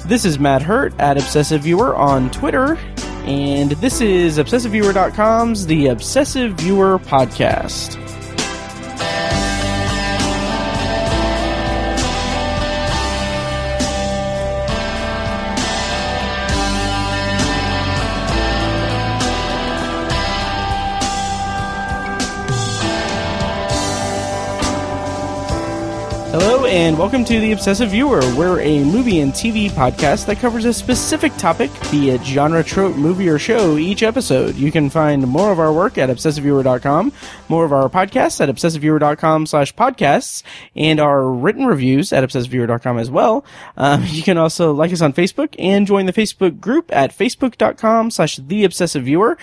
This is Matt Hurt at Obsessive Viewer on Twitter, and this is ObsessiveViewer.com's The Obsessive Viewer Podcast. Hello, and welcome to The Obsessive Viewer. We're a movie and TV podcast that covers a specific topic, be it genre, trope, movie, or show, each episode. You can find more of our work at ObsessiveViewer.com, more of our podcasts at ObsessiveViewer.com/podcasts, and our written reviews at ObsessiveViewer.com as well. You can also like us on Facebook and join the Facebook group at Facebook.com/TheObsessiveViewer.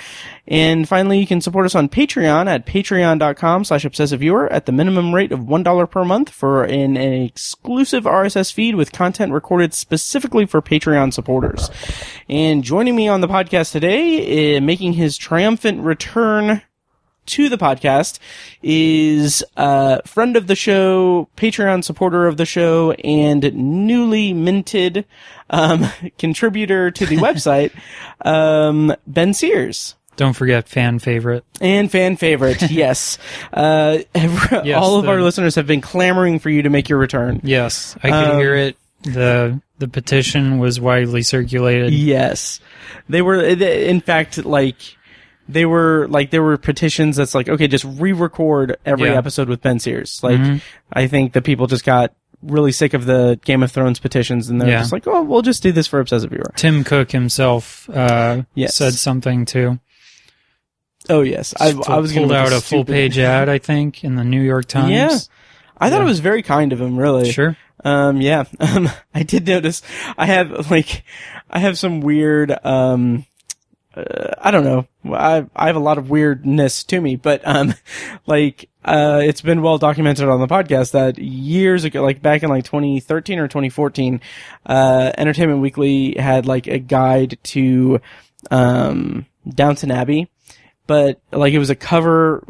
And finally, you can support us on Patreon at Patreon.com/ObsessiveViewer at the minimum rate of $1 per month for an exclusive RSS feed with content recorded specifically for Patreon supporters. And joining me on the podcast today, making his triumphant return to the podcast, is friend of the show, Patreon supporter of the show, and newly minted contributor to the website, Ben Sears. Don't forget fan favorite. And fan favorite, yes. Yes, all of our listeners have been clamoring for you to make your return. Yes, I could hear it. The petition was widely circulated. Yes. They were, in fact, there were petitions that's like, okay, just re-record every episode with Ben Sears. I think the people just got really sick of the Game of Thrones petitions, and they're just like, oh, we'll just do this for Obsessive Viewer. Tim Cook himself said something too. Oh, yes. I was going to pulled out a full-page ad, I think, in the New York Times. Yeah. I thought it was very kind of him, really. Sure. I did notice I have some weird, I don't know. I have a lot of weirdness to me, but, it's been well documented on the podcast that years ago, back in 2013 or 2014, Entertainment Weekly had a guide to, Downton Abbey. But, it was a cover,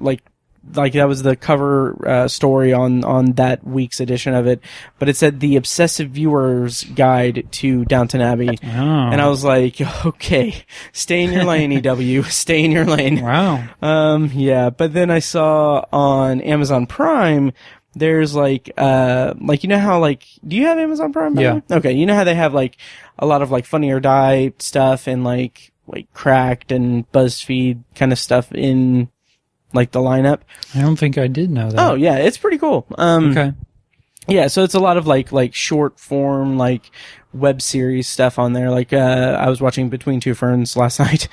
that was the cover, story on that week's edition of it. But it said the Obsessive Viewer's Guide to Downton Abbey. Oh. And I was like, okay, stay in your lane, EW, stay in your lane. Wow. But then I saw on Amazon Prime, there's you know how do you have Amazon Prime? Yeah. Okay, you know how they have a lot of Funny or Die stuff and Cracked and BuzzFeed kind of stuff in the lineup. I don't think I did know that. Oh yeah, it's pretty cool. Okay. Yeah, so it's a lot of short form web series stuff on there. I was watching Between Two Ferns last night.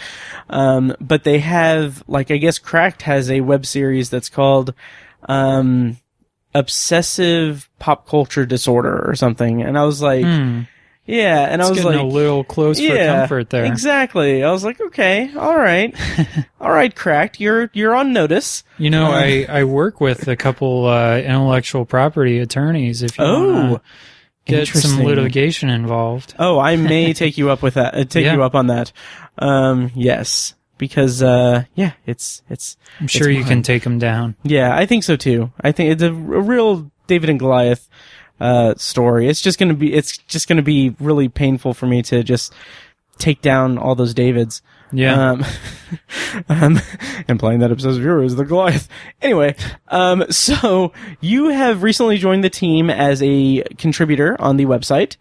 But they have I guess Cracked has a web series that's called Obsessive Pop Culture Disorder or something. And I was like, yeah, and I was getting a little close for comfort there. Exactly. I was like, okay, all right, Cracked, you're on notice. You know, I work with a couple intellectual property attorneys. If you want to get some litigation involved, I may take you up with that. You up on that. Yes, because it's. I'm sure you can take them down. Yeah, I think so too. I think it's a real David and Goliath story. It's just gonna be really painful for me to just take down all those Davids. Yeah. And playing that Obsessive Viewer is the Goliath. Anyway, so you have recently joined the team as a contributor on the website,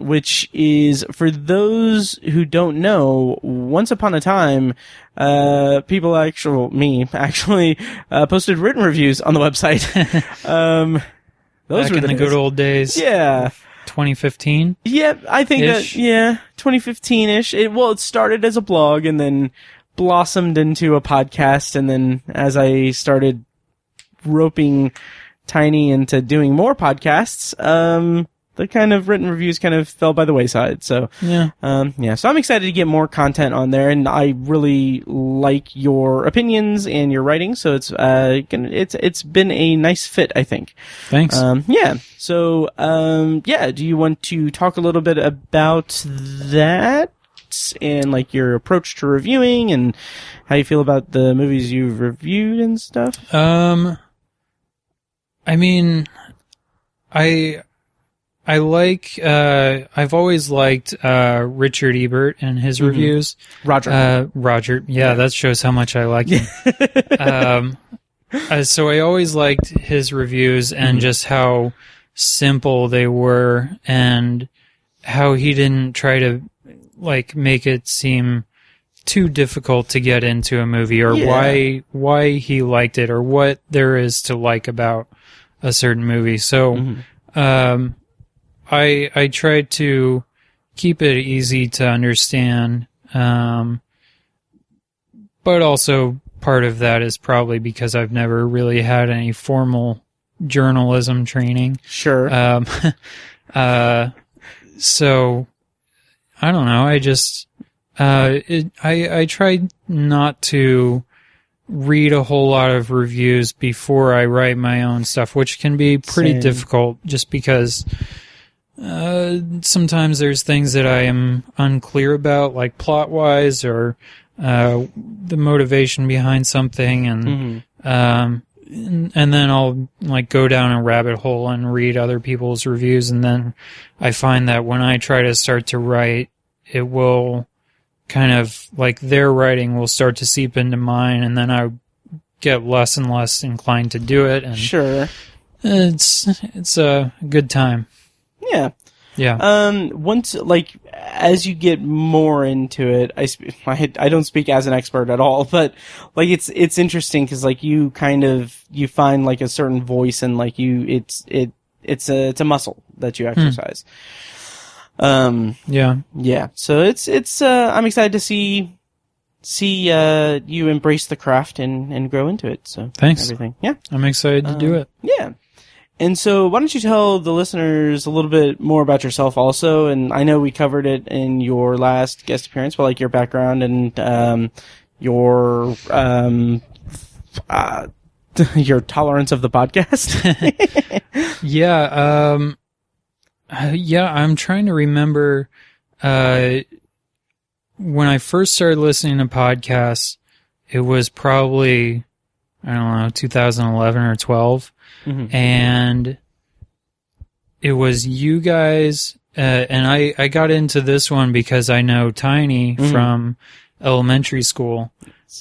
which is, for those who don't know, once upon a time, me actually posted written reviews on the website. Those Back were in the good old days. Yeah. 2015? Yeah, I think that, 2015-ish. It started as a blog and then blossomed into a podcast, and then as I started roping Tiny into doing more podcasts, the kind of written reviews kind of fell by the wayside. So, so I'm excited to get more content on there, and I really like your opinions and your writing. So it's been a nice fit, I think. Thanks. So, do you want to talk a little bit about that and your approach to reviewing and how you feel about the movies you've reviewed and stuff? I mean, I I've always liked Richard Ebert and his reviews. Roger. Yeah, that shows how much I like him. So I always liked his reviews and just how simple they were and how he didn't try to make it seem too difficult to get into a movie or why he liked it or what there is to like about a certain movie. So I tried to keep it easy to understand, but also part of that is probably because I've never really had any formal journalism training. Sure. So I don't know. I just I tried not to read a whole lot of reviews before I write my own stuff, which can be pretty difficult just because sometimes there's things that I am unclear about, like plot-wise or the motivation behind something, and then I'll go down a rabbit hole and read other people's reviews, and then I find that when I try to start to write, it will kind of their writing will start to seep into mine, and then I get less and less inclined to do it. And sure, it's a good time. Yeah. Once as you get more into it, I don't speak as an expert at all, but it's interesting because you find a certain voice and it's a muscle that you exercise. Yeah. So it's I'm excited to see you embrace the craft and grow into it. So thanks. Everything. Yeah. I'm excited to do it. Yeah. And so why don't you tell the listeners a little bit more about yourself also? And I know we covered it in your last guest appearance, but your background and your tolerance of the podcast. I'm trying to remember when I first started listening to podcasts, it was probably, 2011 or 12. And it was you guys, and I got into this one because I know Tiny from elementary school.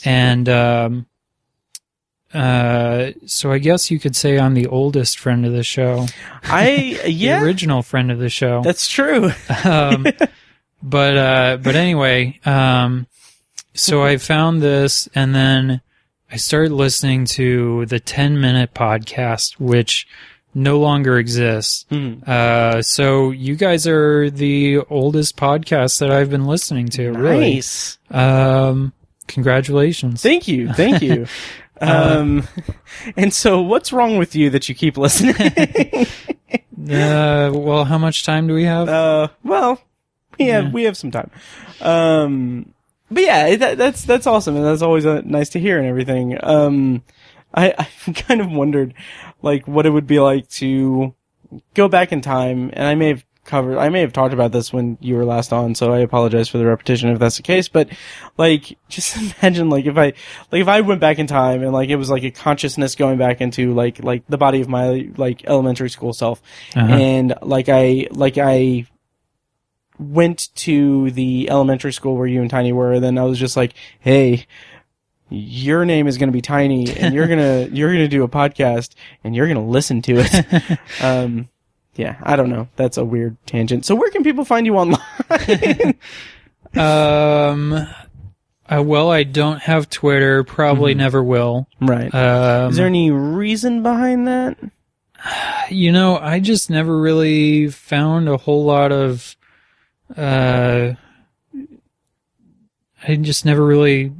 And so I guess you could say I'm the oldest friend of the show. The original friend of the show. That's true. But anyway, so I found this, and then I started listening to the 10-minute podcast, which no longer exists. So you guys are the oldest podcast that I've been listening to. Nice. Really. Congratulations. Thank you. And so what's wrong with you that you keep listening? Well, how much time do we have? We have some time. But yeah, that's awesome, and that's always nice to hear and everything. I kind of wondered, what it would be like to go back in time, and I may have talked about this when you were last on, so I apologize for the repetition if that's the case, but, just imagine, if I went back in time and, it was a consciousness going back into, the body of my, elementary school self, and, I went to the elementary school where you and Tiny were, and then I was just hey, your name is going to be Tiny, and you're going to do a podcast, and you're going to listen to it. Yeah, I don't know. That's a weird tangent. So where can people find you online? Well, I don't have Twitter, probably never will. Right. Is there any reason behind that? I just never really found a whole lot of I just never really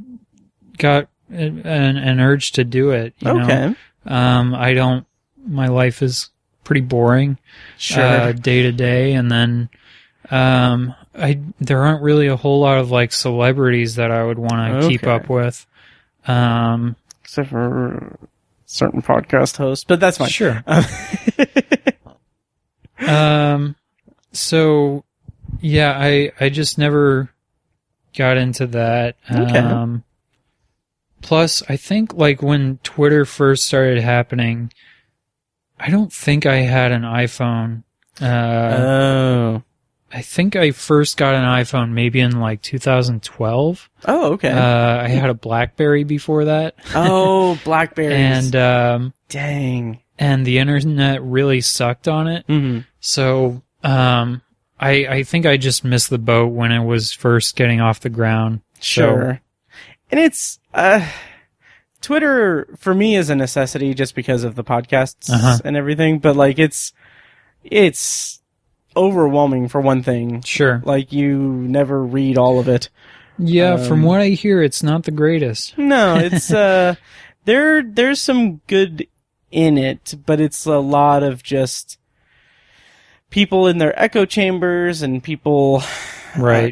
got an urge to do it. You know? My life is pretty boring, day to day, and then there aren't really a whole lot of celebrities that I would want to keep up with, except for certain podcast hosts, but that's fine. Sure. So yeah, I just never got into that. Plus, I think when Twitter first started happening, I don't think I had an iPhone. Oh. I think I first got an iPhone maybe in like 2012. Oh, okay. I had a BlackBerry before that. Oh, BlackBerries. And dang. And the internet really sucked on it. Mm-hmm. So I think I just missed the boat when it was first getting off the ground. Sure. So. And it's Twitter for me is a necessity just because of the podcasts and everything, but like it's overwhelming for one thing. Sure. Like you never read all of it. Yeah, from what I hear it's not the greatest. No, it's there's some good in it, but it's a lot of just people in their echo chambers and people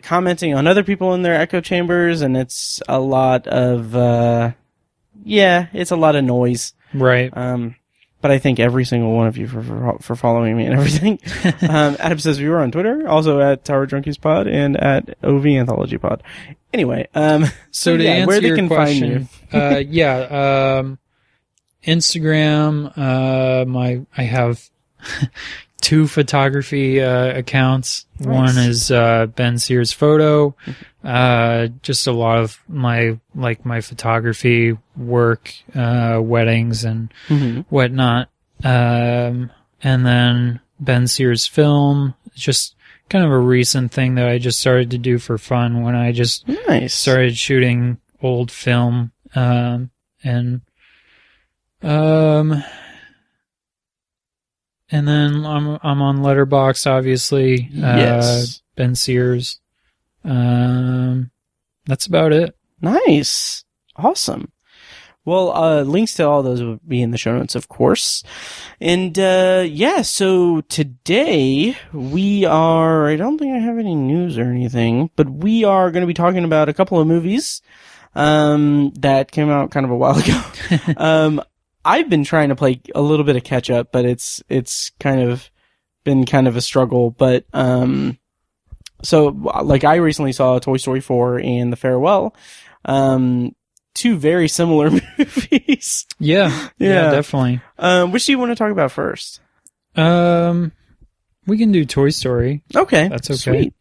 commenting on other people in their echo chambers, and it's a lot of it's a lot of noise. Right. But I thank every single one of you for following me and everything. Adam says we were on Twitter, also at Tower Junkies Pod and at OV Anthology Pod. Anyway, so to answer where they your can question, find you. Instagram, I have 2 photography accounts. Nice. One is Ben Sears Photo, just a lot of my photography work, weddings and whatnot. And then Ben Sears Film, just kind of a recent thing that I just started to do for fun when I just started shooting old film, and then I'm on Letterboxd, obviously. Yes. Ben Sears. That's about it. Nice. Awesome. Well, links to all those will be in the show notes, of course. And, so today we are, I don't think I have any news or anything, but we are going to be talking about a couple of movies, that came out kind of a while ago. I've been trying to play a little bit of catch up, but it's kind of been kind of a struggle. But, so like I recently saw Toy Story 4 and The Farewell, 2 very similar movies. Yeah, definitely. Which do you want to talk about first? We can do Toy Story. Okay. That's okay. Sweet.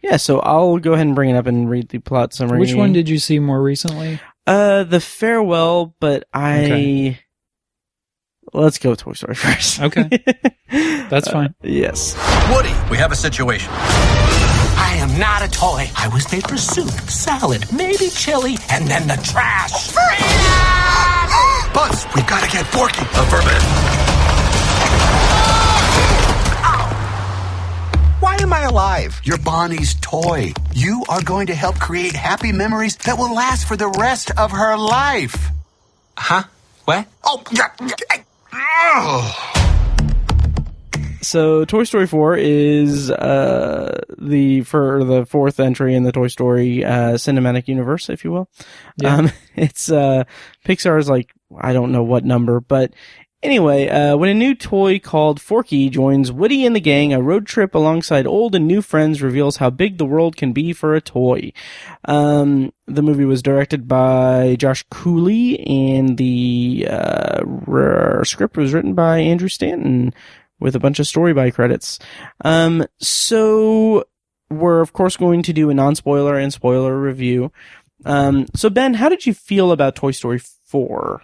Yeah, so I'll go ahead and bring it up and read the plot summary. Which one did you see more recently? The Farewell, but let's go Toy Story first. Okay. That's fine. Yes. Woody, we have a situation. I am not a toy. I was made for soup, salad, maybe chili, and then the trash. Buzz, we've got to get Forky. Affirmative. Why am I alive? You're Bonnie's toy. You are going to help create happy memories that will last for the rest of her life. Huh? What? Oh, So Toy Story 4 is the fourth entry in the Toy Story cinematic universe, if you will. Yeah. It's Pixar's like, I don't know what number, but anyway, when a new toy called Forky joins Woody and the gang, a road trip alongside old and new friends reveals how big the world can be for a toy. The movie was directed by Josh Cooley, and the script was written by Andrew Stanton, with a bunch of story by credits. So we're of course going to do a non-spoiler and spoiler review. So Ben, how did you feel about Toy Story 4?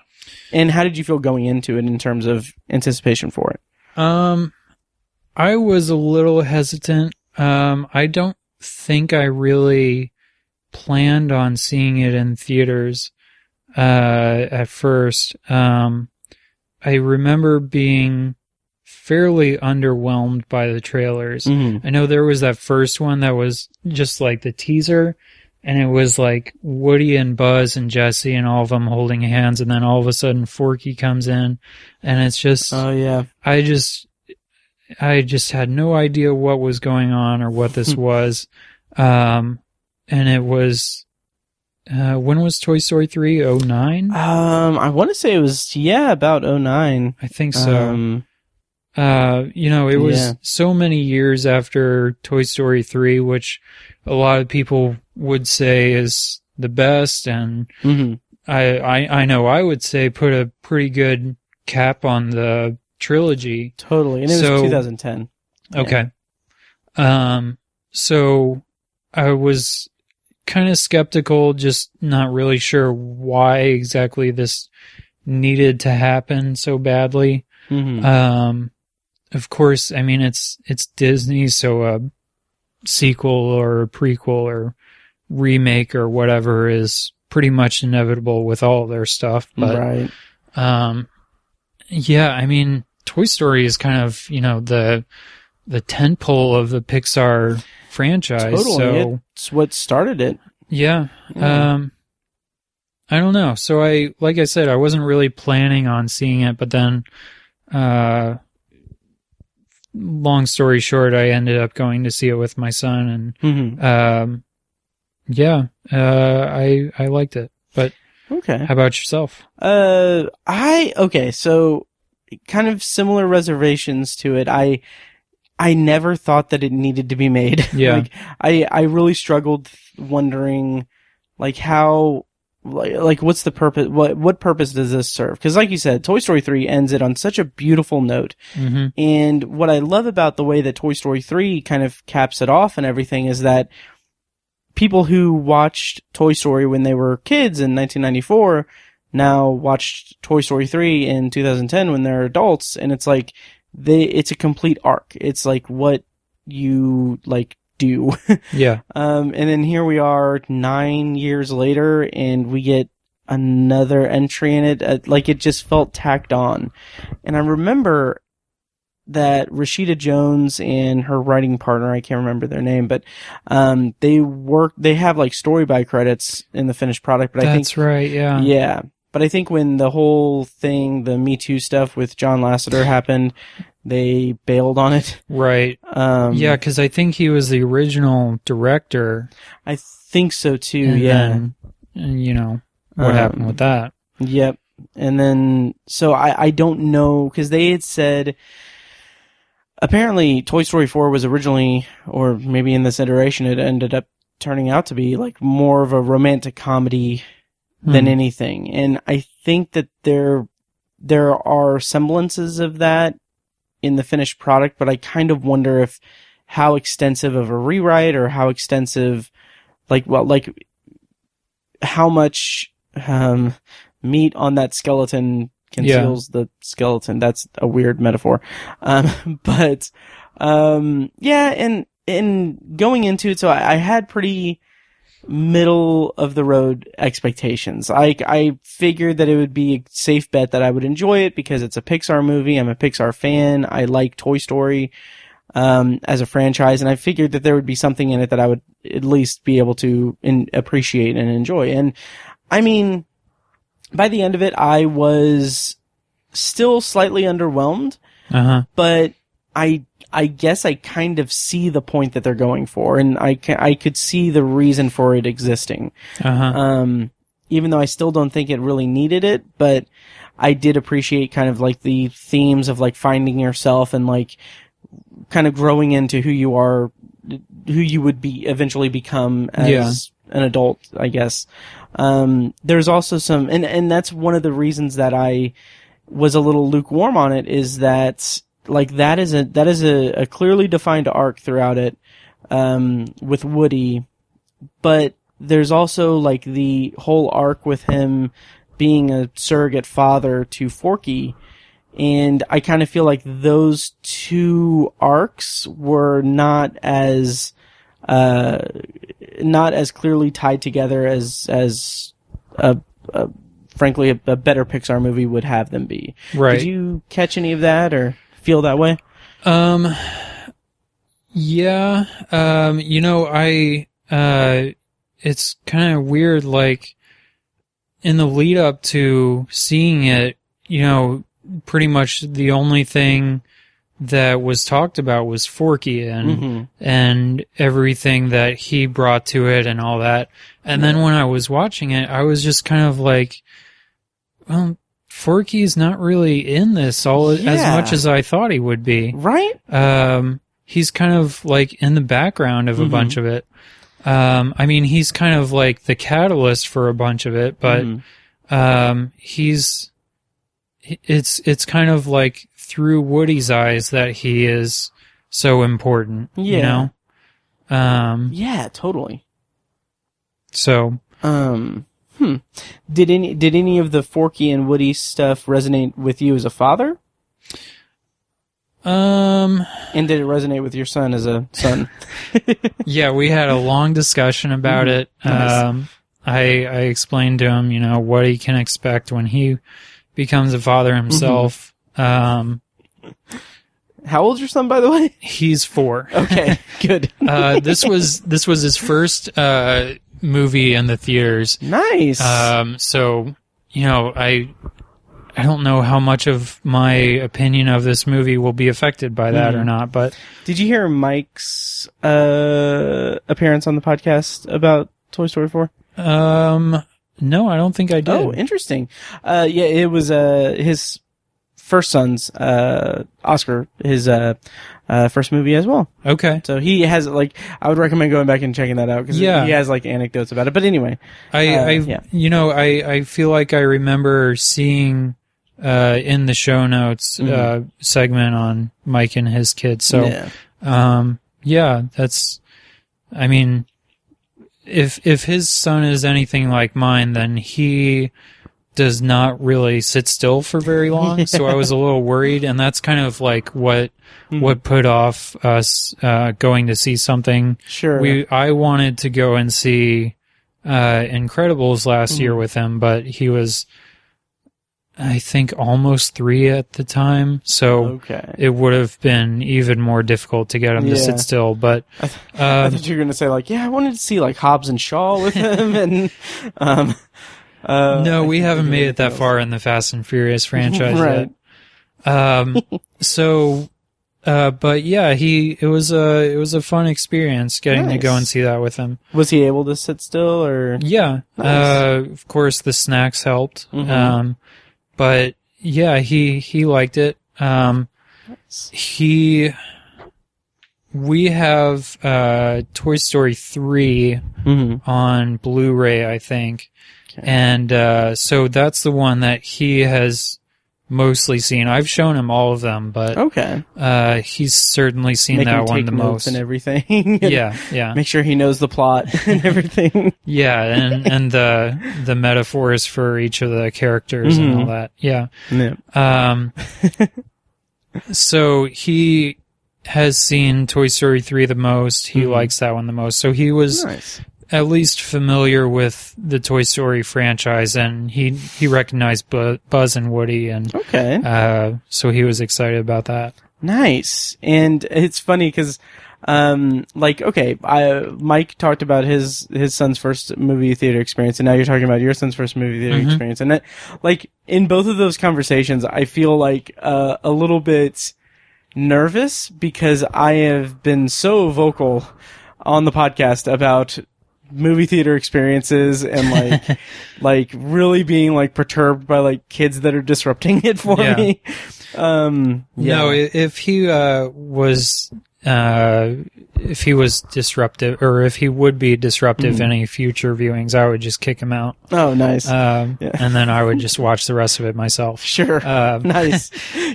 And how did you feel going into it in terms of anticipation for it? I was a little hesitant. I don't think I really planned on seeing it in theaters at first. I remember being fairly underwhelmed by the trailers. Mm-hmm. I know there was that first one that was just like the teaser, and it was like Woody and Buzz and Jesse and all of them holding hands, and then all of a sudden Forky comes in, and it's just, oh yeah, I just had no idea what was going on or what this was. And it was, when was Toy Story 3? 09? I want to say it was, about 09. I think so. It was so many years after Toy Story 3, which a lot of people would say is the best, and I know I would say put a pretty good cap on the trilogy. Totally, and it was 2010. Okay. So I was kind of skeptical, just not really sure why exactly this needed to happen so badly. Mm-hmm. Of course, I mean, it's Disney, so a sequel or a prequel or remake or whatever is pretty much inevitable with all their stuff. But, right. Yeah, I mean, Toy Story is kind of, the tentpole of the Pixar franchise. Totally. So it's what started it. yeah. I don't know. So like I said, I wasn't really planning on seeing it, but then, long story short, I ended up going to see it with my son, and I liked it. But okay, how about yourself? So kind of similar reservations to it. I never thought that it needed to be made. Yeah. I really struggled wondering, how, what's the purpose? What purpose does this serve? Because, like you said, Toy Story 3 ends it on such a beautiful note. Mm-hmm. And what I love about the way that Toy Story 3 kind of caps it off and everything is that people who watched Toy Story when they were kids in 1994 now watched Toy Story 3 in 2010 when they're adults, and it's like it's a complete arc. It's like what you do. Yeah. And then here we are 9 years later, and we get another entry in it. It just felt tacked on. And I remember that Rashida Jones and her writing partner, I can't remember their name, but they have story by credits in the finished product. But That's right, yeah. Yeah. But I think when the whole thing, the Me Too stuff with John Lasseter happened, they bailed on it. Right. Yeah, because I think he was the original director. I think so too, and yeah. Then, what happened with that. Yep. And then, so I don't know, because they had said, apparently Toy Story 4 was originally, or maybe in this iteration, it ended up turning out to be more of a romantic comedy than anything. And I think that there are semblances of that in the finished product, but I kind of wonder how extensive of a rewrite or how extensive, how much meat on that skeleton conceals the skeleton. That's a weird metaphor. But and going into it, so I had pretty middle of the road expectations. I figured that it would be a safe bet that I would enjoy it because it's a Pixar movie. I'm a Pixar fan. I like Toy Story as a franchise, and I figured that there would be something in it that I would at least be able to appreciate and enjoy. And I mean, by the end of it, I was still slightly underwhelmed, but I guess I kind of see the point that they're going for, and I could see the reason for it existing. Even though I still don't think it really needed it, but I did appreciate kind of the themes of finding yourself and kind of growing into who you are, who you would eventually become as an adult, I guess. There's also some, and that's one of the reasons that I was a little lukewarm on it, is that that is a clearly defined arc throughout it, with Woody, but there's also the whole arc with him being a surrogate father to Forky, and I kind of feel like those two arcs were not as clearly tied together as frankly a better Pixar movie would have them be. Right. Did you catch any of that or feel that way? Yeah. It's kind of weird, in the lead up to seeing it, pretty much the only thing that was talked about was Forky and everything that he brought to it and all that. And then when I was watching it, I was just kind of well, Forky's not really in this as much as I thought he would be. Right? He's kind of in the background of a bunch of it. I mean, he's kind of the catalyst for a bunch of it, but it's kind of through Woody's eyes that he is so important. Yeah. You know? Yeah, totally. So, Did any of the Forky and Woody stuff resonate with you as a father? And did it resonate with your son as a son? yeah, we had a long discussion about it. Nice. I explained to him, you know, what he can expect when he becomes a father himself. How old's your son, by the way? He's 4. Okay, good. This was his first movie in the theaters. Nice. So, you know, I don't know how much of my opinion of this movie will be affected by that or not, but did you hear Mike's appearance on the podcast about Toy Story 4? No, I don't think I did. Oh, interesting. Yeah, it was his first son's Oscar, his first movie as well. Okay. So he has, like, I would recommend going back and checking that out because he has, like, anecdotes about it. But anyway, you know, I feel like I remember seeing in the show notes segment on Mike and his kids. So, yeah, that's, I mean, if his son is anything like mine, then he does not really sit still for very long. So I was a little worried, and that's kind of like what put off us going to see something. Sure. I wanted to go and see Incredibles last year with him, but he was, I think, almost 3 at the time, so it would have been even more difficult to get him to sit still. But I thought you were going to say, like, I wanted to see, like, Hobbs and Shaw with him, and no, we haven't made it that far in the Fast and Furious franchise yet. So, but yeah, it was a fun experience getting to go and see that with him. Was he able to sit still, or? Yeah. Nice. Of course the snacks helped. But yeah, he liked it. We have Toy Story 3 on Blu-ray, I think. And so that's the one that he has mostly seen. I've shown him all of them, but he's certainly seen that one the most. And everything. Yeah. Make sure he knows the plot and everything. Yeah, and the metaphors for each of the characters and all that. Yeah. So he has seen Toy Story 3 the most. He likes that one the most. So he was at least familiar with the Toy Story franchise, and he recognized Buzz and Woody, and so he was excited about that. Nice. And it's funny because, Mike talked about his son's first movie theater experience, and now you're talking about your son's first movie theater experience, and that, like, in both of those conversations, I feel like a little bit nervous because I have been so vocal on the podcast about movie theater experiences and like really being like perturbed by like kids that are disrupting it for me. No, if he was disruptive, or if he would be disruptive in any future viewings, I would just kick him out. Oh, nice. And then I would just watch the rest of it myself. Sure. Nice.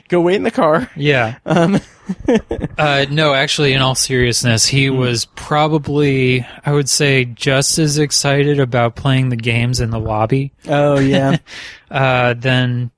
Go wait in the car. Yeah. No, actually, in all seriousness, he was probably, I would say, just as excited about playing the games in the lobby. Oh, yeah. Than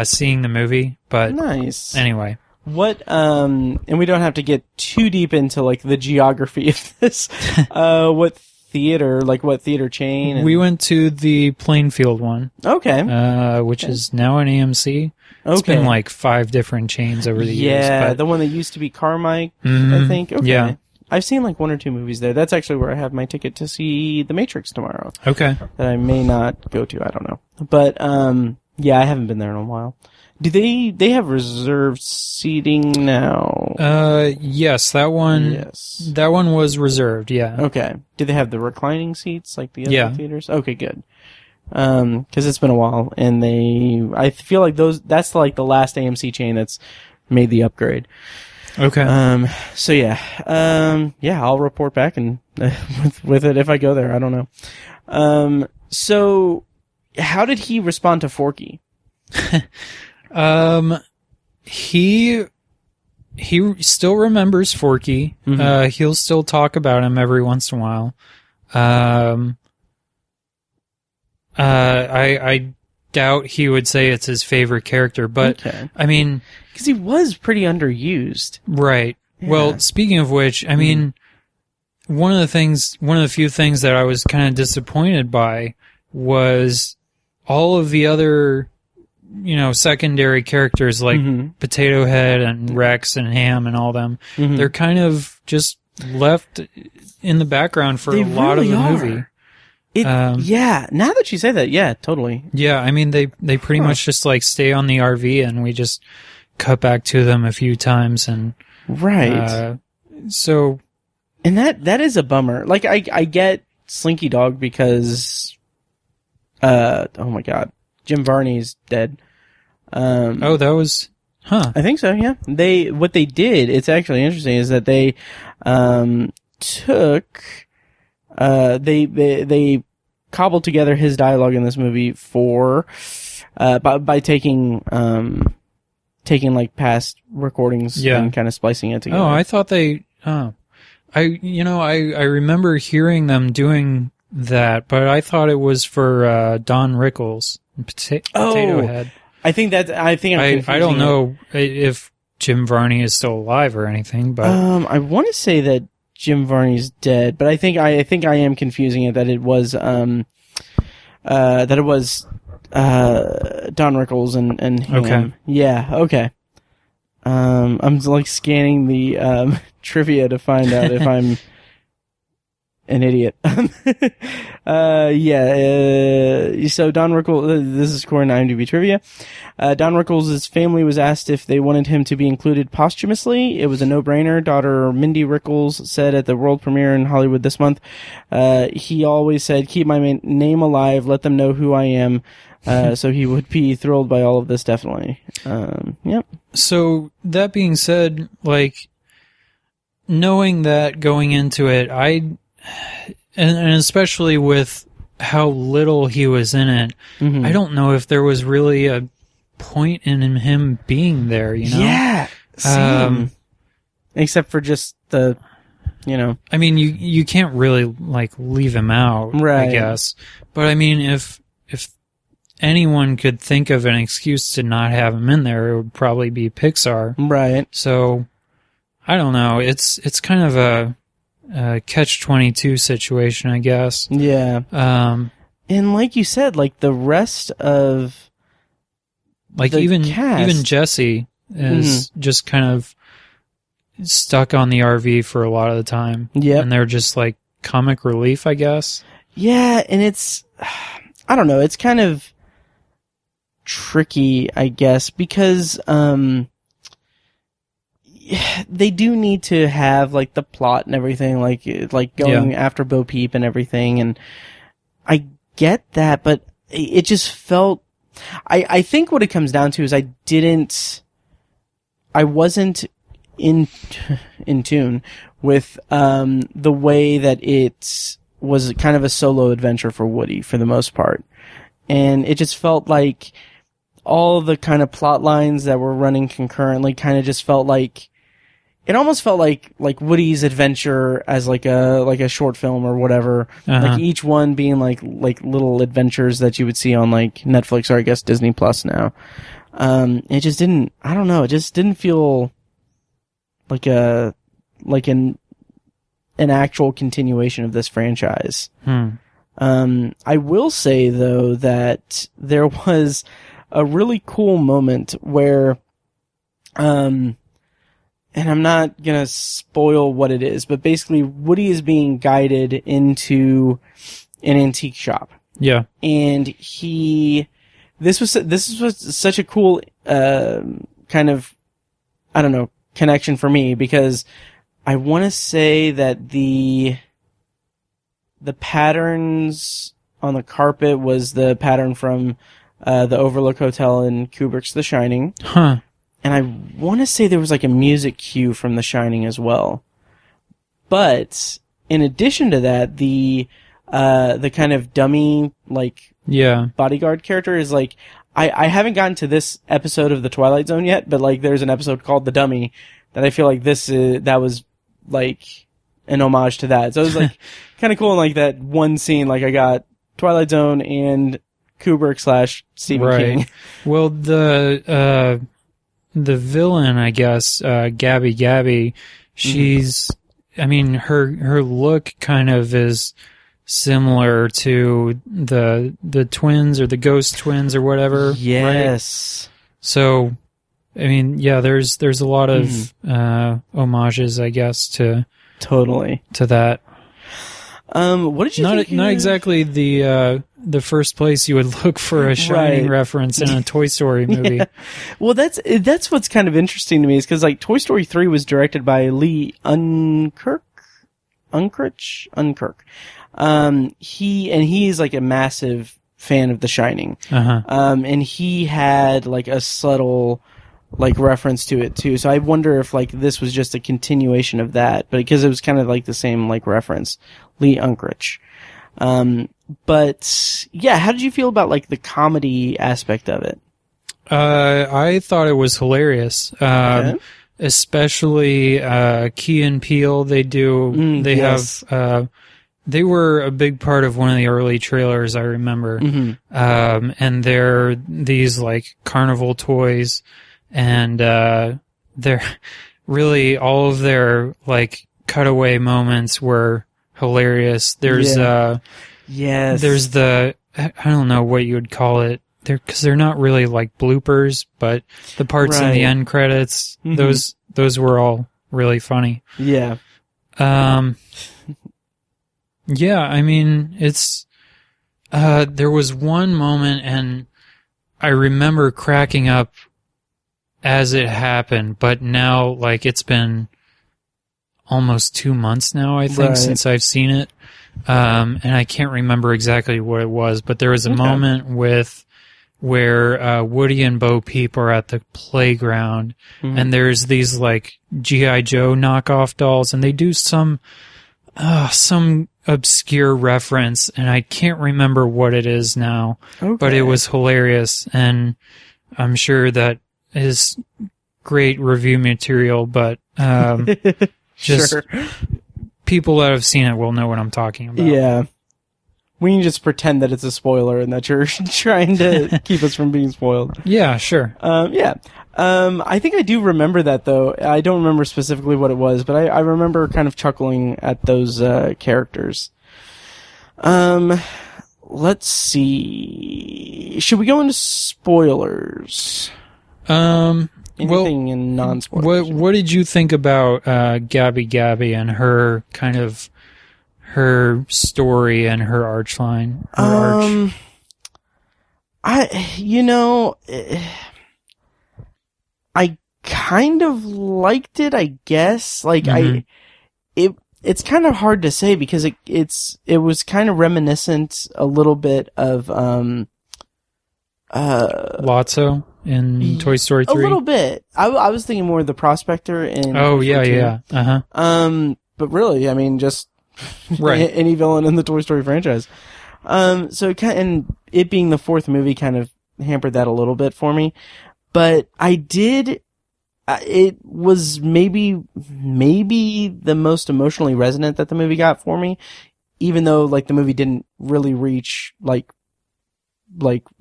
seeing the movie. But nice. Anyway. What, and we don't have to get too deep into, like, the geography of this. What theater chain? We went to the Plainfield one. Okay. Which is now an AMC. It's been like 5 different chains over the years. Yeah, the one that used to be Carmike, I think. Okay. Yeah. I've seen like 1 or 2 movies there. That's actually where I have my ticket to see The Matrix tomorrow. Okay. That I may not go to, I don't know. But, yeah, I haven't been there in a while. Do they have reserved seating now? Yes, that one. Yes. That one was reserved. Yeah. Okay. Do they have the reclining seats like the other theaters? Okay, good. 'Cause it's been a while, and I feel like that's like the last AMC chain that's made the upgrade. Okay. So yeah. I'll report back and with it if I go there. I don't know. So how did he respond he still remembers Forky. Mm-hmm. He'll still talk about him every once in a while. I doubt he would say it's his favorite character, but Okay. I mean, because he was pretty underused. right. Yeah. Well, speaking of which, I mean, one of the few things that I was kind of disappointed by was all of the other, secondary characters like Potato Head and Rex and Ham and all them. Mm-hmm. They're kind of just left in the background for They a lot really of the are. movie. Yeah, now that you say that, yeah, totally. Yeah, I mean, they pretty much just like stay on the RV and we just cut back to them a few times and Right. so And that is a bummer. Like I get Slinky Dog because oh my god, Jim Varney's dead. that was I think so, yeah. What they did, it's actually interesting, is that they took they cobbled together his dialogue in this movie for by taking like past recordings and kind of splicing it together. Oh, I thought I remember hearing them doing that, but I thought it was for Don Rickles, Potato Head. I think I don't know if Jim Varney is still alive or anything, but I want to say that Jim Varney's dead, but I think I am confusing it, that it was Don Rickles and him. Okay. Yeah, okay. I'm like scanning the trivia to find out if I'm an idiot. So Don Rickles, this is according to IMDb trivia. Don Rickles' family was asked if they wanted him to be included posthumously. It was a no-brainer. Daughter Mindy Rickles said at the world premiere in Hollywood this month, he always said, "Keep my name alive, let them know who I am." So he would be thrilled by all of this, definitely. Yep. So that being said, like, knowing that going into it, and especially with how little he was in it, I don't know if there was really a point in him being there, Yeah, same. Except for just the, I mean, you can't really, like, leave him out, right. I guess. But I mean, if anyone could think of an excuse to not have him in there, it would probably be Pixar. Right. So, I don't know. It's kind of a catch-22 situation, I guess. Yeah. And like you said, like the rest of like the even cast, Jesse is just kind of stuck on the RV for a lot of the time. Yep. And they're just like comic relief, I guess. Yeah, and it's, I don't know, it's kind of tricky, I guess, because they do need to have like the plot and everything, like going after Bo Peep and everything, and I get that, but it just felt, I think what it comes down to is I wasn't in tune with the way that it was kind of a solo adventure for Woody for the most part, and it just felt like all the kind of plot lines that were running concurrently kind of just felt like, it almost felt like Woody's adventure as like a short film or whatever, like each one being like little adventures that you would see on like Netflix or I guess Disney Plus now. It just didn't, I don't know, it just didn't feel like an actual continuation of this franchise. I will say though that there was a really cool moment where, and I'm not gonna spoil what it is, but basically Woody is being guided into an antique shop. Yeah. And this was such a cool, kind of, I don't know, connection for me, because I want to say that the patterns on the carpet was the pattern from the Overlook Hotel in Kubrick's The Shining. Huh. And I want to say there was like a music cue from The Shining as well. But in addition to that, the kind of dummy bodyguard character is like, I haven't gotten to this episode of The Twilight Zone yet, but like there's an episode called The Dummy that I feel like that was like an homage to that. So it was like kind of cool in like that one scene. Like I got Twilight Zone and Kubrick / Stephen King. Well, the villain, I guess, Gabby, she's, I mean, her look kind of is similar to the twins or the ghost twins or whatever. Yes. Right? So, I mean, yeah, there's a lot of homages, I guess, to that. What did you think? Not exactly the first place you would look for a Shining reference in a Toy Story movie. Yeah. Well, that's what's kind of interesting to me is because like Toy Story 3 was directed by Lee Unkrich. He's like a massive fan of The Shining. And he had like a subtle like reference to it too. So I wonder if like this was just a continuation of that, but because it was kind of like the same like reference, Lee Unkrich. But yeah, how did you feel about like the comedy aspect of it? I thought it was hilarious. Especially Key and Peele. They were a big part of one of the early trailers, I remember. And they're these like carnival toys, and they're really all of their like cutaway moments were hilarious. There's there's the, I don't know what you would call it, because they're not really like bloopers, but the parts in the end credits, those were all really funny. Yeah. Yeah, I mean, it's, there was one moment, and I remember cracking up as it happened, but now, like, it's been almost 2 months now, I think, since I've seen it. And I can't remember exactly what it was, but there was a moment where Woody and Bo Peep are at the playground, and there's these, like, G.I. Joe knockoff dolls, and they do some obscure reference, and I can't remember what it is now, but it was hilarious, and I'm sure that is great review material, but just people that have seen it will know what I'm talking about. Yeah. We can just pretend that it's a spoiler and that you're trying to keep us from being spoiled. Yeah, sure. I think I do remember that, though. I don't remember specifically what it was, but I remember kind of chuckling at those characters. Let's see. Should we go into spoilers? Anything in non-spoilers? What did you think about Gabby and her kind of her story and her arch line? I kind of liked it, I guess. Like it's kind of hard to say because it was kind of reminiscent a little bit of Lotso in Toy Story 3. A little bit. I was thinking more of the Prospector in but really, I mean, just any villain in the Toy Story franchise. So and it being the fourth movie kind of hampered that a little bit for me. But it was maybe the most emotionally resonant that the movie got for me, even though like the movie didn't really reach like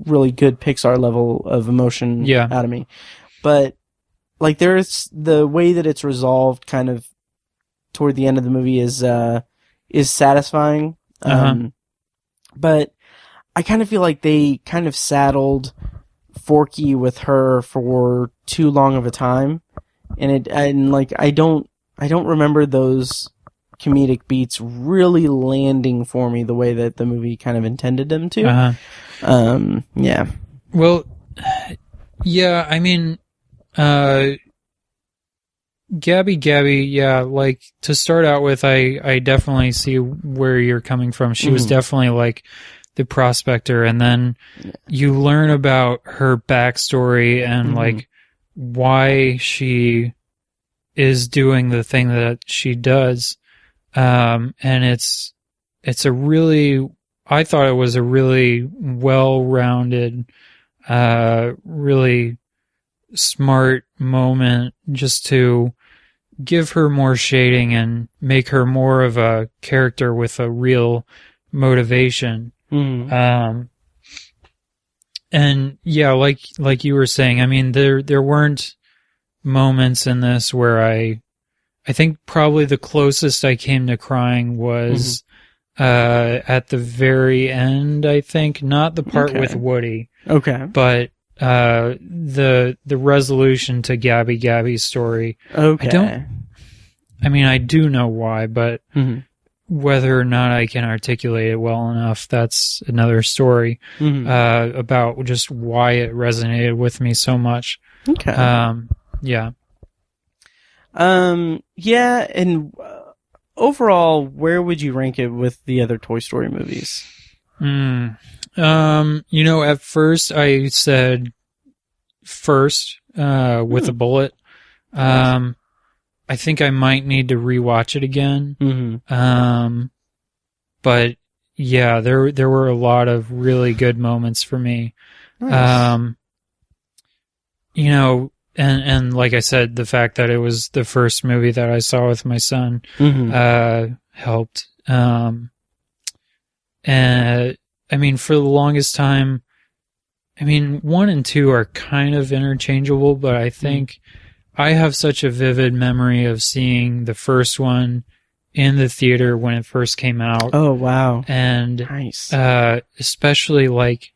really good Pixar level of emotion out of me. But like there's the way that it's resolved kind of toward the end of the movie is satisfying. But I kind of feel like they kind of saddled Forky with her for too long of a time, and I don't remember those comedic beats really landing for me the way that the movie kind of intended them to. Yeah. Well, yeah, I mean, Gabby, yeah, like, to start out with, I definitely see where you're coming from. She was definitely, like, the prospector, and then you learn about her backstory and, like, why she is doing the thing that she does. And it's a really, I thought it was a really well-rounded, really smart moment just to give her more shading and make her more of a character with a real motivation. And yeah, like you were saying, I mean, there weren't moments in this where I think probably the closest I came to crying was at the very end, I think, not the part with Woody. Okay. But the resolution to Gabby's story. Okay. I do know why, but whether or not I can articulate it well enough, that's another story about just why it resonated with me so much. Okay. Yeah. Yeah, and overall, where would you rank it with the other Toy Story movies? At first I said first, with a bullet. I think I might need to rewatch it again. But yeah, there were a lot of really good moments for me. Nice. And like I said, the fact that it was the first movie that I saw with my son, helped. And for the longest time, 1 and 2 are kind of interchangeable, but I think I have such a vivid memory of seeing the first one in the theater when it first came out. Oh, wow. And nice. Especially like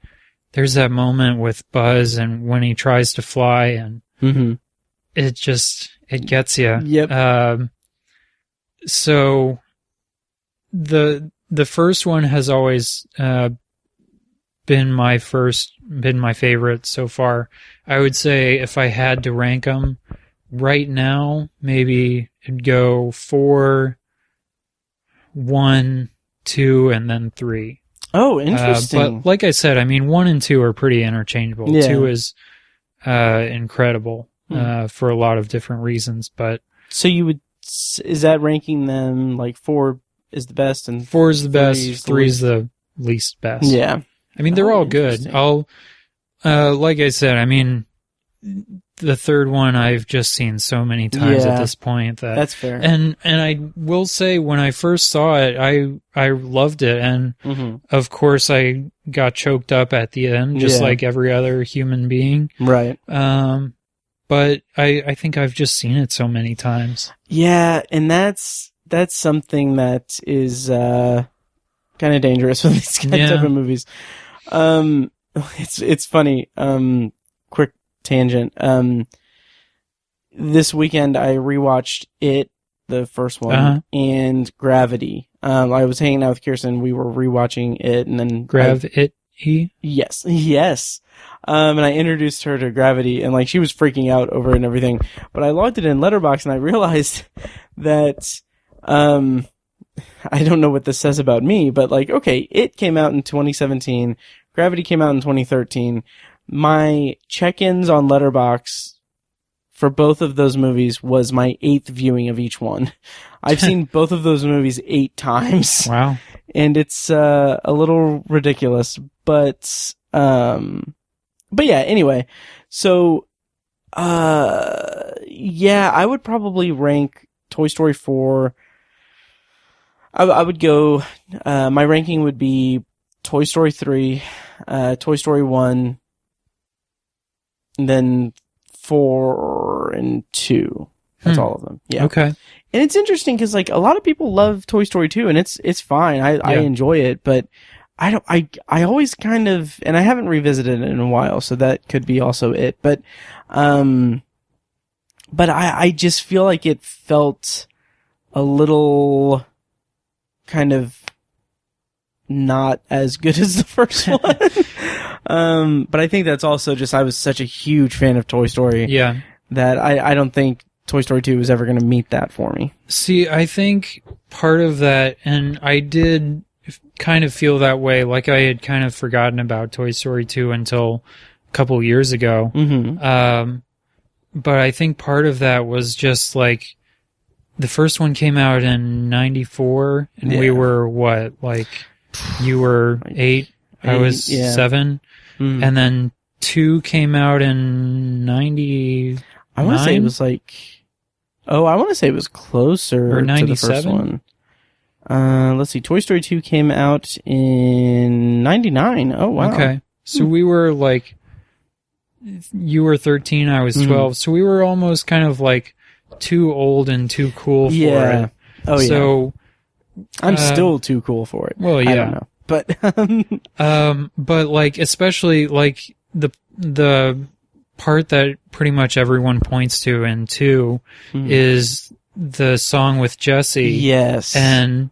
there's that moment with Buzz and when he tries to fly and it gets you. Yep. So the first one has always been my favorite so far. I would say if I had to rank them right now, maybe it'd go 4, 1, 2, and then 3. Oh, interesting. But like I said, 1 and 2 are pretty interchangeable. Yeah. 2 is incredible for a lot of different reasons. But so is that ranking them like 4 is the best and 4 is the best, 3 is the least best. Yeah. They're all good. Like I said, the third one I've just seen so many times at this point that's fair. And I will say when I first saw it, I loved it, and of course I got choked up at the end, just like every other human being. Right. But I think I've just seen it so many times. Yeah, and that's something that is kind of dangerous with these type of movies. It's funny. Quick tangent. This weekend I rewatched It, the first one, and Gravity. I was hanging out with Kirsten. We were rewatching It, and then Gravity. Yes. And I introduced her to Gravity, and like she was freaking out over it and everything. But I logged it in Letterboxd, and I realized that I don't know what this says about me, but like, okay, It came out in 2017. Gravity came out in 2013. My check-ins on Letterboxd for both of those movies was my 8th viewing of each one. I've seen both of those movies 8 times. Wow. And it's a little ridiculous, but yeah, anyway. So I would probably rank Toy Story 4. I would go my ranking would be Toy Story 3, Toy Story 1, and then 4 and 2. That's all of them. Yeah. Okay. And it's interesting because like a lot of people love Toy Story 2 and it's fine. I enjoy it, but I always kind of, and I haven't revisited it in a while, so that could be also it. But I just feel like it felt a little kind of not as good as the first one. But I think that's also just, I was such a huge fan of Toy Story. Yeah. That I don't think Toy Story 2 was ever going to meet that for me. See, I think part of that, and I did kind of feel that way, like I had kind of forgotten about Toy Story 2 until a couple years ago. But I think part of that was just like, the first one came out in 94, and we were what, like, you were 8, I was 7, and then 2 came out in 90. I want to say it was like, Oh, I want to say it was closer Or to the first 97? one. Let's see. Toy Story 2 came out in 99. Oh, wow. Okay. So we were like, you were 13, I was 12. So we were almost kind of like too old and too cool for it. Oh, yeah. So I'm still too cool for it. Well, yeah. I don't know. But, but like, especially like the part that pretty much everyone points to in 2 is the song with Jesse. yes. And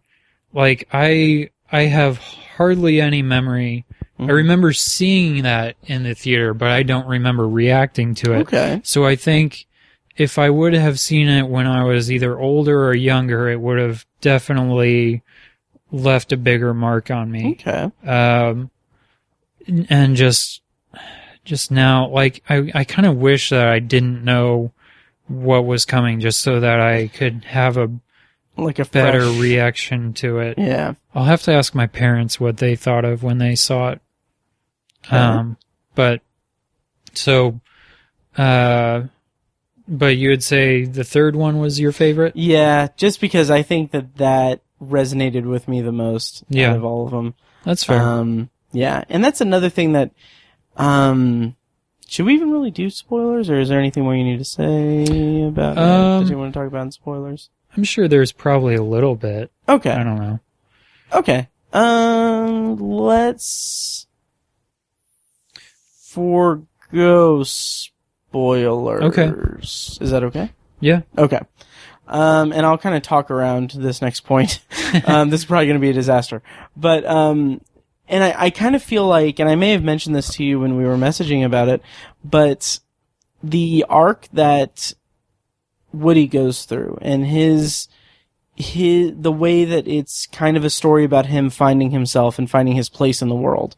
like, I have hardly any memory. I remember seeing that in the theater, but I don't remember reacting to it. Okay. So I think if I would have seen it when I was either older or younger, it would have definitely left a bigger mark on me. Okay. And just now, like, I kind of wish that I didn't know what was coming just so that I could have a better fresh reaction to it. Yeah. I'll have to ask my parents what they thought of when they saw it. But you would say the third one was your favorite? Yeah, just because I think that resonated with me the most out of all of them. That's fair. Yeah, and that's another thing that, should we even really do spoilers, or is there anything more you need to say about it that you want to talk about in spoilers? I'm sure there's probably a little bit. Okay. I don't know. Okay. Let's forgo spoilers. Okay. Is that okay? Yeah. Okay. And I'll kind of talk around this next point. This is probably going to be a disaster. But, and I kind of feel like, and I may have mentioned this to you when we were messaging about it, but the arc that Woody goes through and the way that it's kind of a story about him finding himself and finding his place in the world,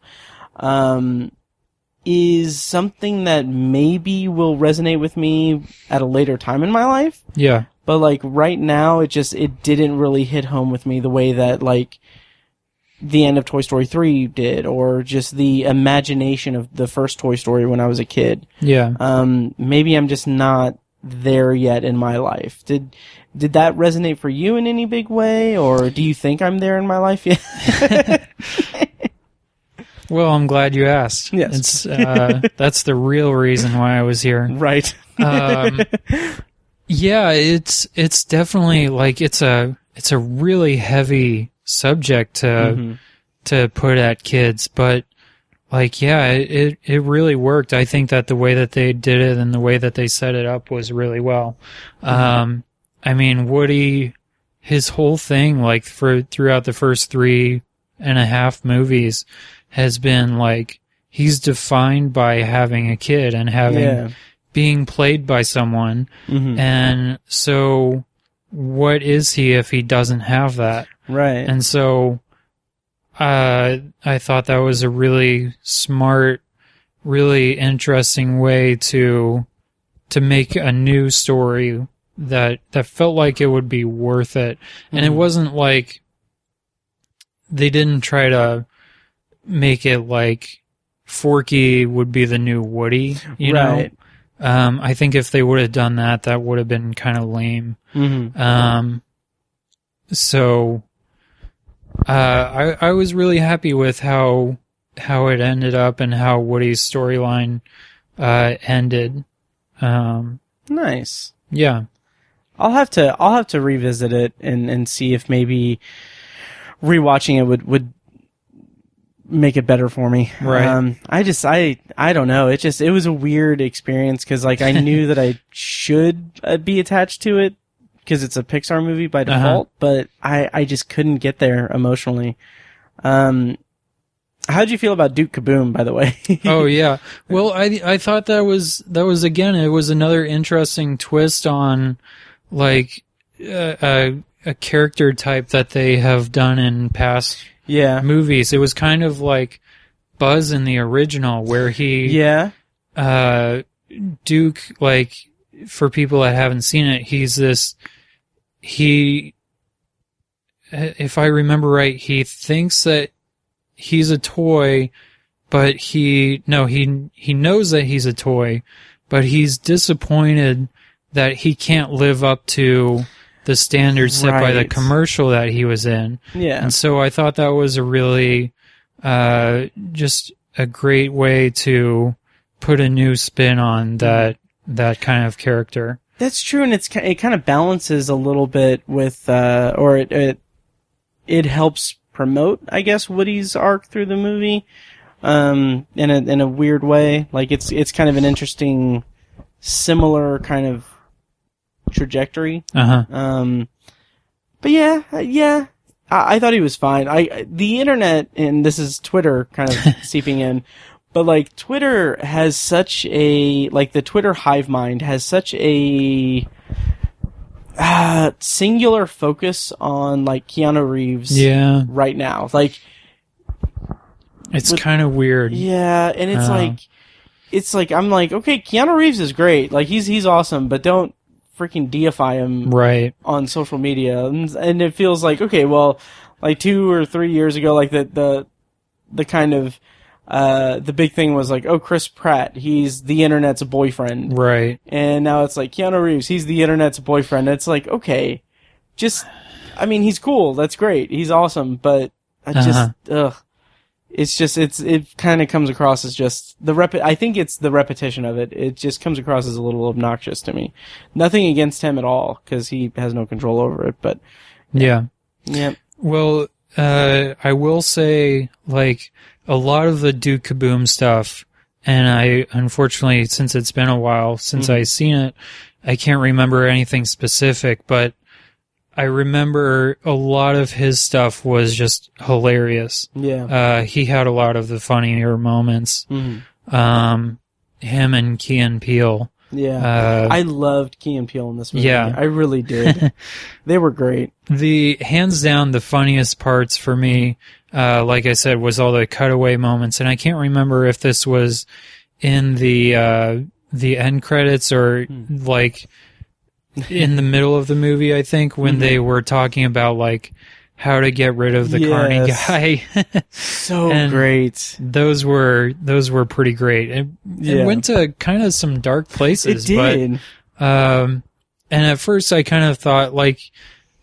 is something that maybe will resonate with me at a later time in my life. Yeah. But like right now, it didn't really hit home with me the way that like the end of Toy Story 3 did, or just the imagination of the first Toy Story when I was a kid. Yeah. Maybe I'm just not there yet in my life. Did that resonate for you in any big way, or do you think I'm there in my life yet? Well, I'm glad you asked. Yes. That's the real reason why I was here. Right. Yeah, it's definitely like it's a really heavy subject to put at kids, but like, yeah, it really worked. I think that the way that they did it and the way that they set it up was really well. I mean, Woody, his whole thing, like throughout the first 3.5 movies, has been like, he's defined by having a kid and being played by someone. And so what is he if he doesn't have that? Right. And so I thought that was a really smart, really interesting way to make a new story that felt like it would be worth it. And it wasn't like they didn't try to make it like Forky would be the new Woody, you know? I think if they would have done that, that would have been kind of lame. So I was really happy with how it ended up and how Woody's storyline ended. Nice. Yeah. I'll have to revisit it and see if maybe rewatching it would make it better for me. Right. I don't know. It was a weird experience because like I knew that I should be attached to it because it's a Pixar movie by default, but I just couldn't get there emotionally. How'd you feel about Duke Kaboom, by the way? Oh yeah. Well, I thought that was again, it was another interesting twist on like a character type that they have done in past movies. It was kind of like Buzz in the original where he Duke, like, for people that haven't seen it, if I remember right, he thinks that he's a toy, but he knows that he's a toy, but he's disappointed that he can't live up to the standards set by the commercial that he was in. Yeah. And so I thought that was a really just a great way to put a new spin on that kind of character. That's true, and it kind of balances a little bit with, or it helps promote, I guess, Woody's arc through the movie, in a weird way. Like it's kind of an interesting, similar kind of trajectory. Uh-huh. But yeah, I thought he was fine. The internet, and this is Twitter kind of seeping in, but like Twitter has such a, like the Twitter hive mind has such a singular focus on like Keanu Reeves right now. Like it's kind of weird. Yeah, and it's like I'm like, okay, Keanu Reeves is great. Like he's awesome, but don't freaking deify him on social media. And it feels like, okay, well, like 2 or 3 years ago, like the kind of the big thing was like, oh, Chris Pratt, he's the internet's boyfriend. Right. And now it's like Keanu Reeves, he's the internet's boyfriend. It's like, okay, I mean, he's cool. That's great. He's awesome. But it kind of comes across as just I think it's the repetition of it. It just comes across as a little obnoxious to me. Nothing against him at all, because he has no control over it, but. Yeah. Well, I will say, like, a lot of the Duke Kaboom stuff, and I, unfortunately, since it's been a while since I've seen it, I can't remember anything specific, but I remember a lot of his stuff was just hilarious. Yeah. He had a lot of the funnier moments. Mm-hmm. Him and Key and Peele. Yeah. I loved Key and Peele in this movie. Yeah. I really did. They were great. The hands down, the funniest parts for me, like I said, was all the cutaway moments, and I can't remember if this was in the end credits or like in the middle of the movie. I think when they were talking about like how to get rid of the Carney guy. So great. Those were pretty great. It went to kind of some dark places. It did. And at first I kind of thought, like,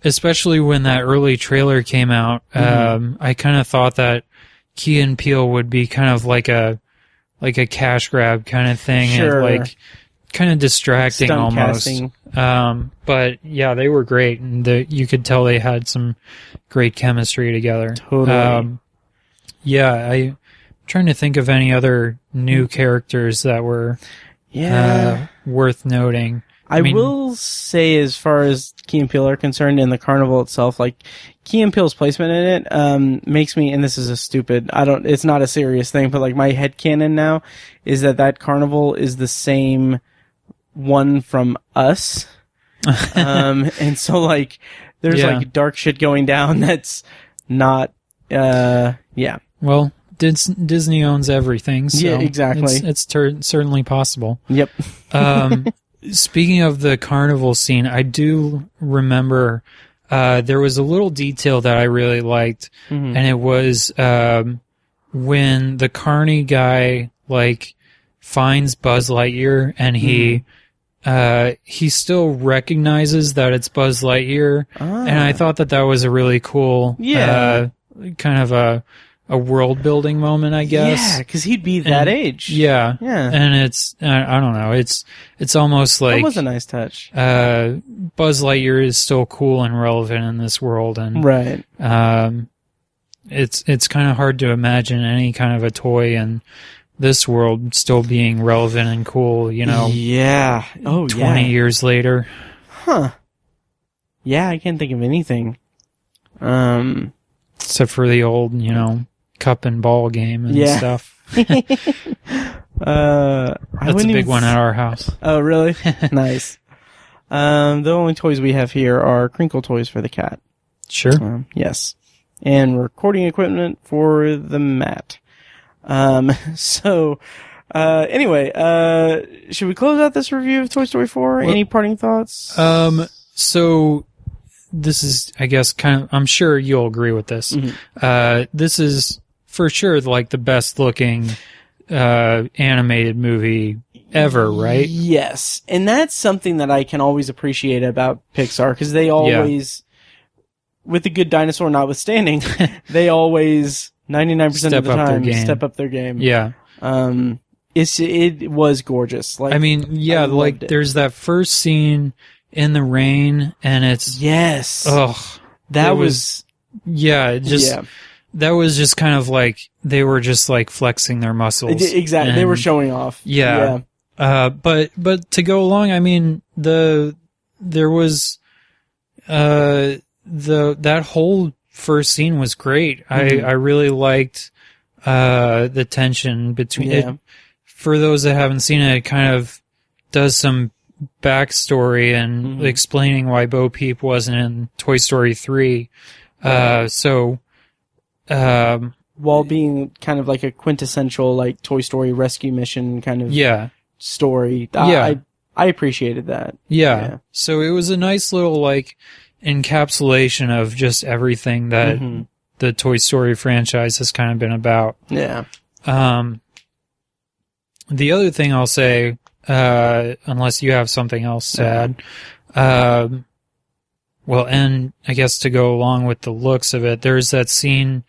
especially when that early trailer came out, I kind of thought that Key and Peele would be kind of like a cash grab kind of thing. Sure. And like kind of distracting Stunt almost. casting. But yeah, they were great, and you could tell they had some great chemistry together. Totally. I'm trying to think of any other new characters that were worth noting. I will say, as far as Key and Peele are concerned, in the carnival itself, like Key and Peele's placement in it makes me, and this is it's not a serious thing, but like my headcanon now is that carnival is the same one from Us. And so like there's like dark shit going down that's not well, Disney owns everything, so yeah, exactly. It's certainly possible. Yep. Speaking of the carnival scene, I do remember there was a little detail that I really liked, and it was when the Carney guy like finds Buzz Lightyear, and he still recognizes that it's Buzz Lightyear, and I thought that was a really cool kind of a world building moment, I guess. Yeah, because he'd be that age. Yeah. And it's I don't know. It's almost like that was a nice touch. Buzz Lightyear is still cool and relevant in this world, and right. It's kind of hard to imagine any kind of a toy in this world still being relevant and cool. Yeah. 20 years later. Huh. Yeah, I can't think of anything. Except for the old, cup and ball game and stuff. That's a big one at our house. Oh, really? Nice. The only toys we have here are crinkle toys for the cat. Sure. Yes. And recording equipment for the mat. Anyway, should we close out this review of Toy Story 4? Any parting thoughts? So this is, I guess, I'm sure you'll agree with this. This is for sure like the best looking animated movie ever, right? Yes. And that's something that I can always appreciate about Pixar, because they always, with the good dinosaur notwithstanding, they always, 99% of the time, step up their game. Yeah. It was gorgeous. Like, I mean, yeah, like, there's that first scene in the rain, and it's... Yes. Ugh. That was... Yeah, that was just kind of like, they were just like flexing their muscles. Exactly. They were showing off. Yeah. But to go along, I mean, there was, that whole first scene was great. I really liked, the tension between it. For those that haven't seen it, it kind of does some backstory and explaining why Bo Peep wasn't in Toy Story 3. While being kind of like a quintessential like Toy Story rescue mission kind of story. I appreciated that. Yeah. So it was a nice little like encapsulation of just everything that the Toy Story franchise has kind of been about. Yeah. The other thing I'll say, unless you have something else to add, well, and I guess to go along with the looks of it, there's that scene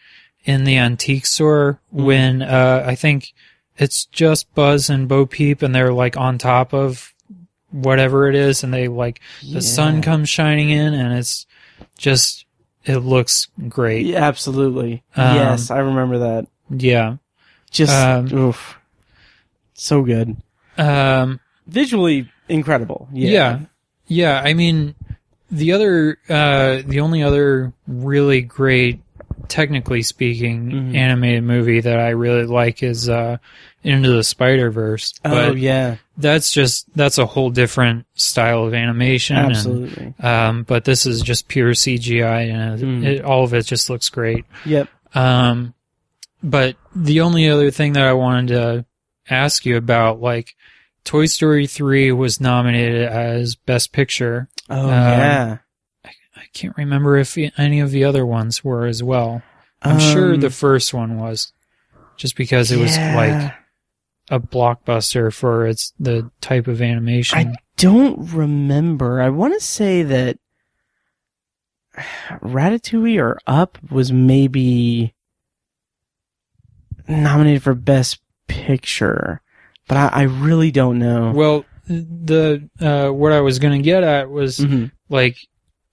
in the antique store when I think it's just Buzz and Bo Peep, and they're like on top of whatever it is, and they like the sun comes shining in, and it's just, it looks great. Yeah, absolutely. Yes, I remember that. Yeah. Just oof. So good. Visually incredible. Yeah. Yeah. I mean, the only other really great, technically speaking, animated movie that I really like is Into the Spider-Verse. Oh, yeah. That's a whole different style of animation. Absolutely. And, but this is just pure CGI, and all of it just looks great. Yep. But the only other thing that I wanted to ask you about, like, Toy Story 3 was nominated as Best Picture. Oh, yeah. I can't remember if any of the other ones were as well. I'm sure the first one was, just because it was like a blockbuster for the type of animation. I don't remember. I want to say that Ratatouille or Up was maybe nominated for Best Picture, but I really don't know. Well, what I was going to get at was like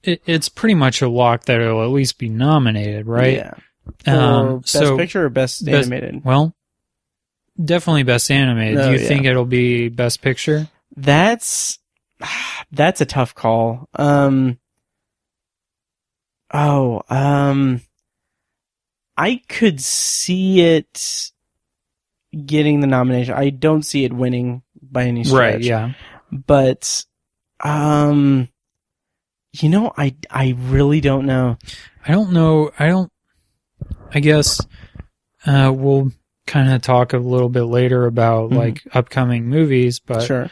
it's pretty much a lock that it'll at least be nominated, right? Yeah. For Best Picture or Best Animated? Well, definitely Best Animated. Do you think it'll be Best Picture? That's a tough call. I could see it getting the nomination. I don't see it winning by any stretch. Right, yeah. But, I really don't know. I don't know. I guess, we'll kind of talk a little bit later about like upcoming movies, but, sure.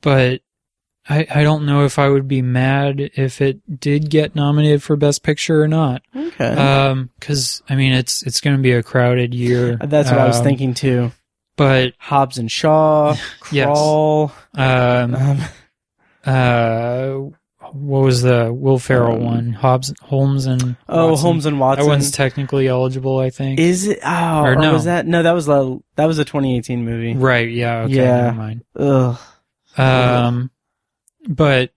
But I don't know if I would be mad if it did get nominated for Best Picture or not. Okay. 'Cause I mean, it's going to be a crowded year. That's what I was thinking too. But Hobbs and Shaw, Crawl. Yes. What was the Will Ferrell one? Holmes and Watson. Holmes and Watson. That one's technically eligible, I think. Is it? Oh, or no. Was that? No, that was a 2018 movie. Right. Yeah. Okay. Yeah. Never mind. Ugh. But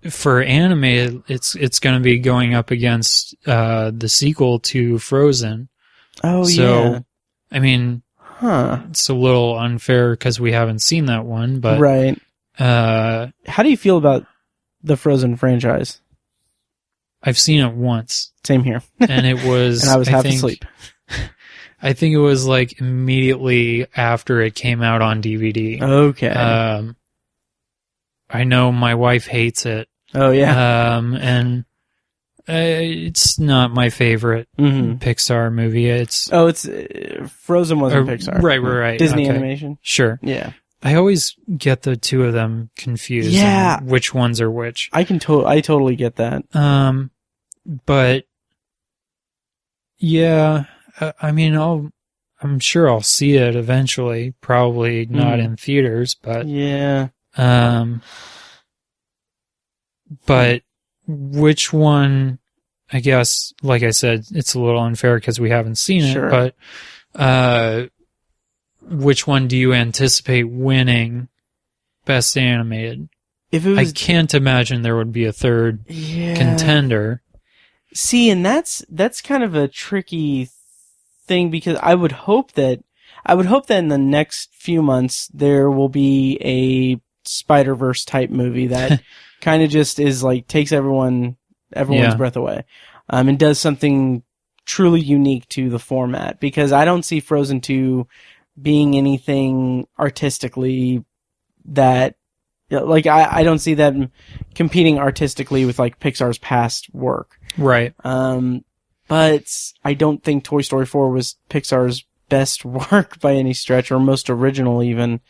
for animated, it's going to be going up against the sequel to Frozen. Oh, so, yeah. I mean, it's a little unfair because we haven't seen that one, but right. How do you feel about the Frozen franchise? I've seen it once. Same here. And it was... and I was half asleep. I think it was like immediately after it came out on DVD. Okay. I know my wife hates it. Oh, yeah. And it's not my favorite Pixar movie. It's Frozen wasn't Pixar. Right. Disney animation. Sure. Yeah. I always get the two of them confused. Yeah. Which ones are which. I totally get that. But yeah, I mean, I'm sure I'll see it eventually. Probably not in theaters, but yeah. But which one? I guess, like I said, it's a little unfair because we haven't seen it. But which one do you anticipate winning Best Animated? If it was, I can't imagine there would be a third contender. See, and that's kind of a tricky thing because I would hope that in the next few months there will be a Spider-Verse type movie that kind of just is like takes everyone's breath away, and does something truly unique to the format, because I don't see Frozen 2 being anything artistically that, like, I don't see them competing artistically with like Pixar's past work. Right. But I don't think Toy Story 4 was Pixar's best work by any stretch, or most original even.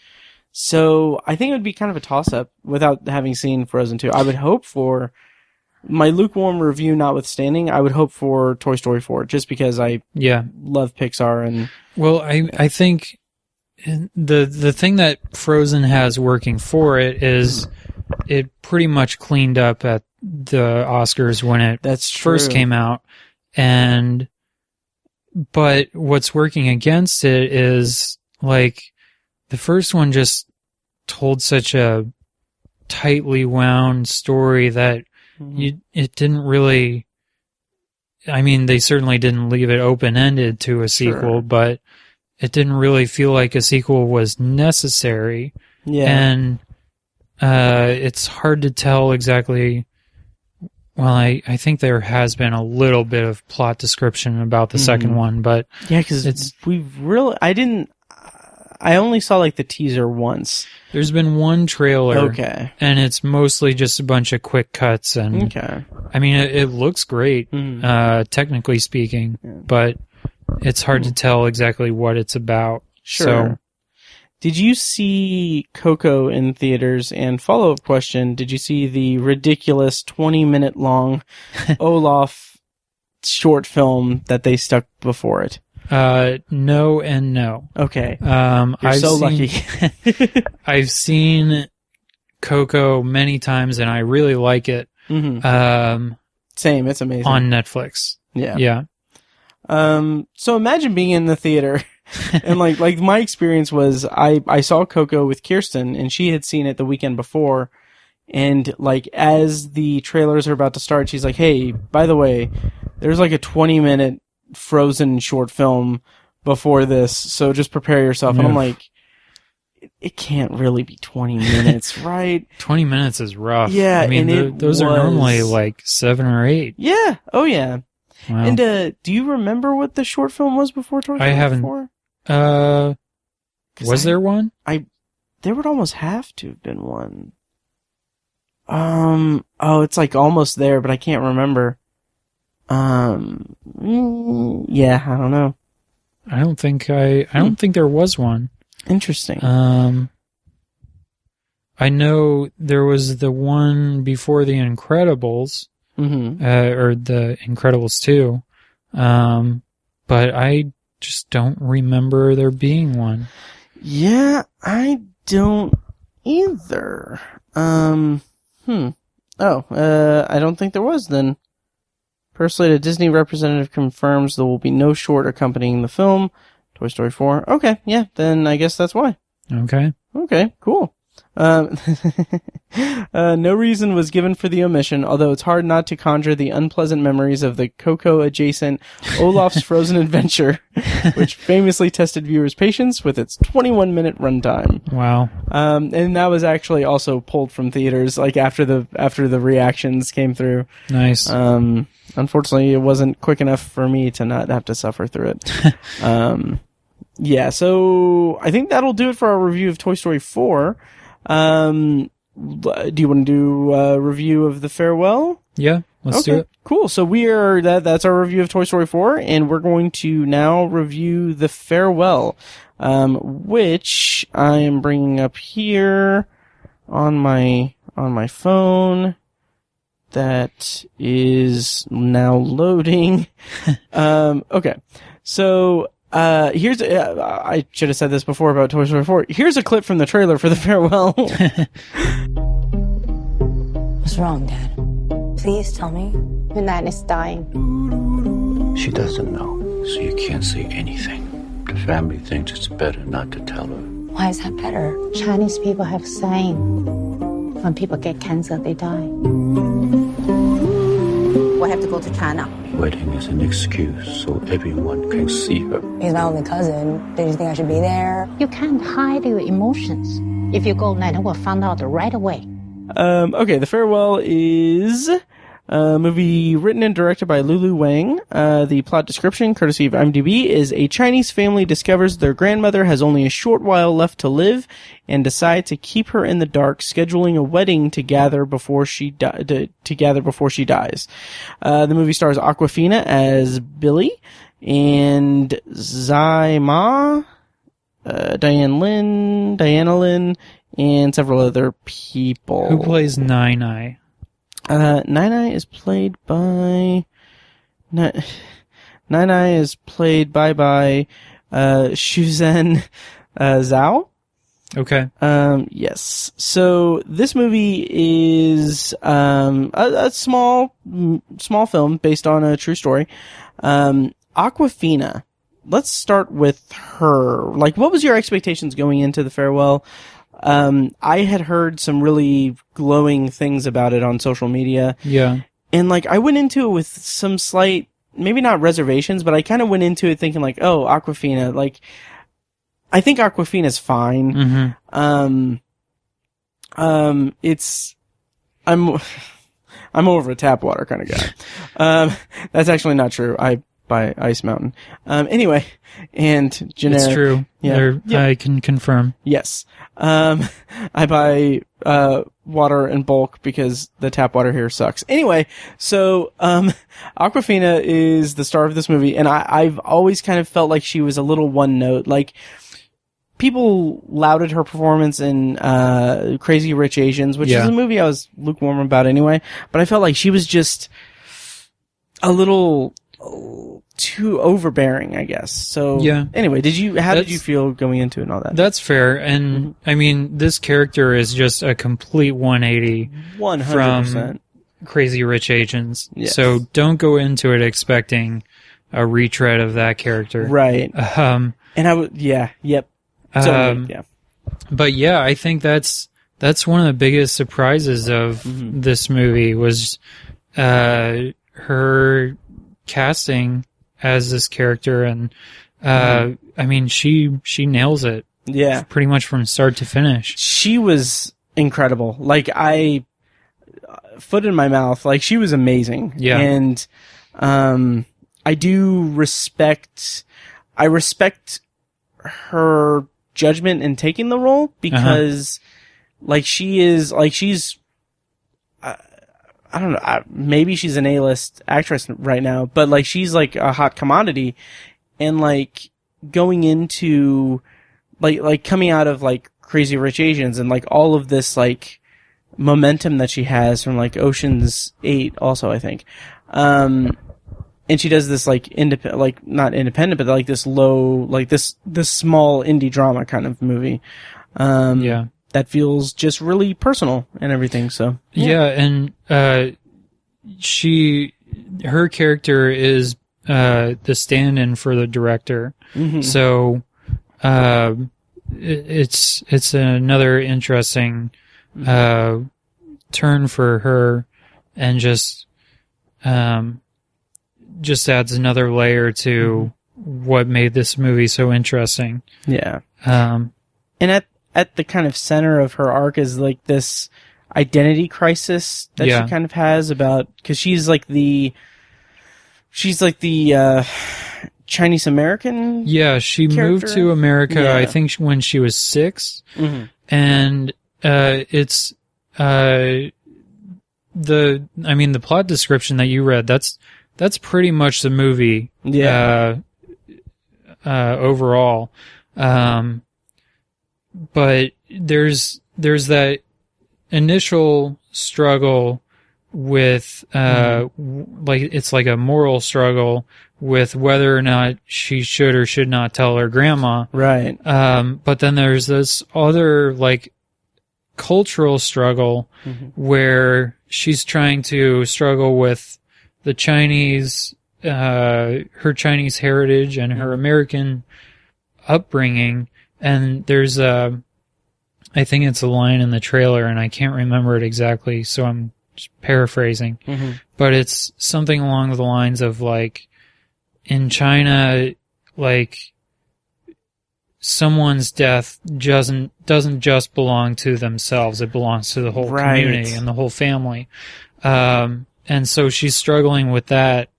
So I think it would be kind of a toss-up without having seen Frozen 2. I would hope for, my lukewarm review notwithstanding, I would hope for Toy Story 4, just because I love Pixar. And well, I think the thing that Frozen has working for it is it pretty much cleaned up at the Oscars when it first came out. But what's working against it is, like, the first one just told such a tightly wound story that it didn't really, I mean, they certainly didn't leave it open-ended to a sequel, but it didn't really feel like a sequel was necessary. Yeah. And it's hard to tell exactly. Well, I think there has been a little bit of plot description about the second one, but because I only saw like the teaser once. There's been one trailer, and it's mostly just a bunch of quick cuts, and I mean, it looks great, technically speaking, but it's hard to tell exactly what it's about. Sure. So, did you see Coco in theaters? And follow-up question, did you see the ridiculous 20-minute long Olaf short film that they stuck before it? No and no. Okay. You're so lucky. I've seen Coco many times and I really like it. Same, it's amazing. On Netflix. Yeah. Yeah. So imagine being in the theater and like my experience was I saw Coco with Kirsten and she had seen it the weekend before, and like as the trailers are about to start, she's like, "Hey, by the way, there's like a 20-minute Frozen short film before this, so just prepare yourself." And I'm like, it can't really be 20 minutes, right? 20 minutes is rough. Yeah, I mean, those are normally like 7 or 8. Yeah. Oh yeah. Wow. And do you remember what the short film was before Toy Story 4? I haven't. Was there one? There would almost have to have been one. Oh, it's like almost there, but I can't remember. Yeah, I don't know. I don't think there was one. Interesting. I know there was the one before The Incredibles, or The Incredibles 2, but I just don't remember there being one. Yeah, I don't either. I don't think there was then. Personally, a Disney representative confirms there will be no short accompanying the film. Toy Story 4. Okay, yeah, then I guess that's why. Okay, cool. No reason was given for the omission, although it's hard not to conjure the unpleasant memories of the Coco-adjacent Olaf's Frozen Adventure, which famously tested viewers' patience with its 21-minute runtime. Wow. And that was actually also pulled from theaters, like after the reactions came through. Nice. Unfortunately, it wasn't quick enough for me to not have to suffer through it. Yeah, so I think that'll do it for our review of Toy Story 4. Do you want to do a review of The Farewell? Yeah, let's do it. Cool. So that's our review of Toy Story 4, and we're going to now review The Farewell, which I am bringing up here on my phone. That is now loading. Okay. So, Here's I should have said this before about Toy Story 4. Here's a clip from the trailer for The Farewell. What's wrong, Dad? Please tell me. Your Nan is dying. She doesn't know, so you can't say anything. The family thinks it's better not to tell her. Why is that better? Chinese people have saying, when people get cancer, they die. We have to go to China. Wedding is an excuse so everyone can see her. He's my only cousin. Do you think I should be there? You can't hide your emotions. If you go, Nan will find out right away. Okay, The Farewell is a movie written and directed by Lulu Wang. The plot description, courtesy of IMDb, is a Chinese family discovers their grandmother has only a short while left to live and decide to keep her in the dark, scheduling a wedding to gather before she dies. The movie stars Awkwafina as Billy and Zai Ma, Diana Lin, and several other people. Who plays Nine Eye? Nine Eye is played by Shuzhen Zhao. Okay. Yes. So this movie is a small film based on a true story. Awkwafina. Let's start with her. Like, what was your expectations going into The Farewell? I had heard some really glowing things about it on social media. Yeah. And like, I went into it with some slight, maybe not reservations, but I kind of went into it thinking like, oh, Awkwafina, like, I think Awkwafina's fine. Mm-hmm. I'm over a tap water kind of guy. That's actually not true. I buy Ice Mountain. Anyway, and generic. It's true. Yeah. Yep. I can confirm. Yes. I buy, water in bulk because the tap water here sucks. Anyway, so, Awkwafina is the star of this movie, and I've always kind of felt like she was a little one note. Like, people lauded her performance in, Crazy Rich Asians, which is a movie I was lukewarm about anyway, but I felt like she was just a little too overbearing, I guess. So anyway, how did you feel going into it and all that? That's fair. And I mean, this character is just a complete 180 100%. from Crazy Rich Asians. Yes. So don't go into it expecting a retread of that character. Right. And I would, yep. So, yeah. But yeah, I think that's one of the biggest surprises of this movie was, her casting as this character, and I mean, she nails it. Yeah, pretty much from start to finish. She was incredible. Like, foot in my mouth. Like, she was amazing. Yeah, and I respect her judgment in taking the role because, like, she's. I don't know, maybe she's an A-list actress right now, but like, she's like a hot commodity, and like, going into, like coming out of like Crazy Rich Asians and like all of this like momentum that she has from like Ocean's 8 also, I think. And she does this like not independent, but like this low, like this small indie drama kind of movie. That feels just really personal and everything. So and her character is the stand-in for the director. Mm-hmm. So it's another interesting turn for her, and just adds another layer to what made this movie so interesting. Yeah. And at the kind of center of her arc is like this identity crisis that she kind of has because she's like the Chinese American. Yeah, she moved to America, I think, when she was 6. Mm-hmm. And it's the plot description that you read, that's pretty much the movie. Overall. But there's that initial struggle with like it's like a moral struggle with whether or not she should or should not tell her grandma. Right. But then there's this other like cultural struggle where she's trying to struggle with the Chinese, her Chinese heritage and her American upbringing. And there's I think it's a line in the trailer and I can't remember it exactly, so I'm just paraphrasing, but it's something along the lines of like, in China, like, someone's death doesn't just belong to themselves, it belongs to the whole community and the whole family. And so she's struggling with that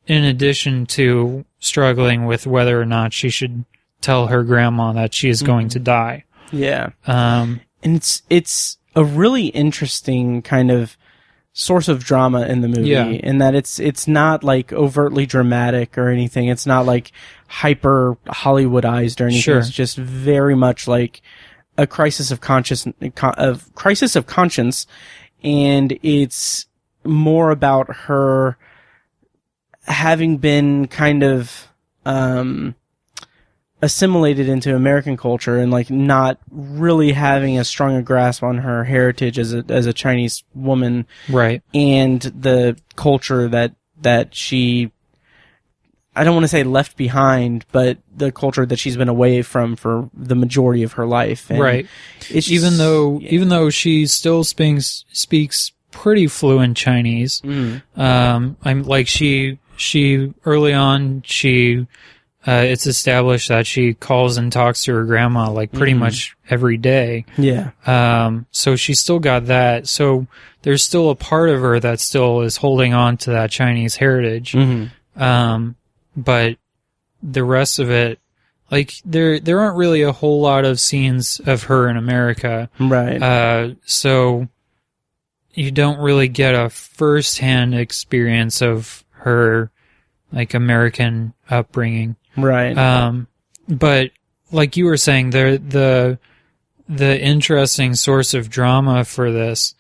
in addition to struggling with whether or not she should tell her grandma that she is going to die. Yeah. And it's a really interesting kind of source of drama in the movie, in that it's not like overtly dramatic or anything. It's not like hyper Hollywoodized or anything. Sure. It's just very much like a crisis of conscience, and it's more about her having been kind of assimilated into American culture and like not really having as strong a grasp on her heritage as a Chinese woman, right? And the culture that she, I don't want to say left behind, but the culture that she's been away from for the majority of her life, and right? It's even though she still speaks pretty fluent Chinese, I'm like she early on it's established that she calls and talks to her grandma like pretty much every day. Yeah. So she's still got that. So there's still a part of her that still is holding on to that Chinese heritage. But the rest of it, like there aren't really a whole lot of scenes of her in America. Right. So you don't really get a first-hand experience of her like American upbringing. Right. But like you were saying, the interesting source of drama for this,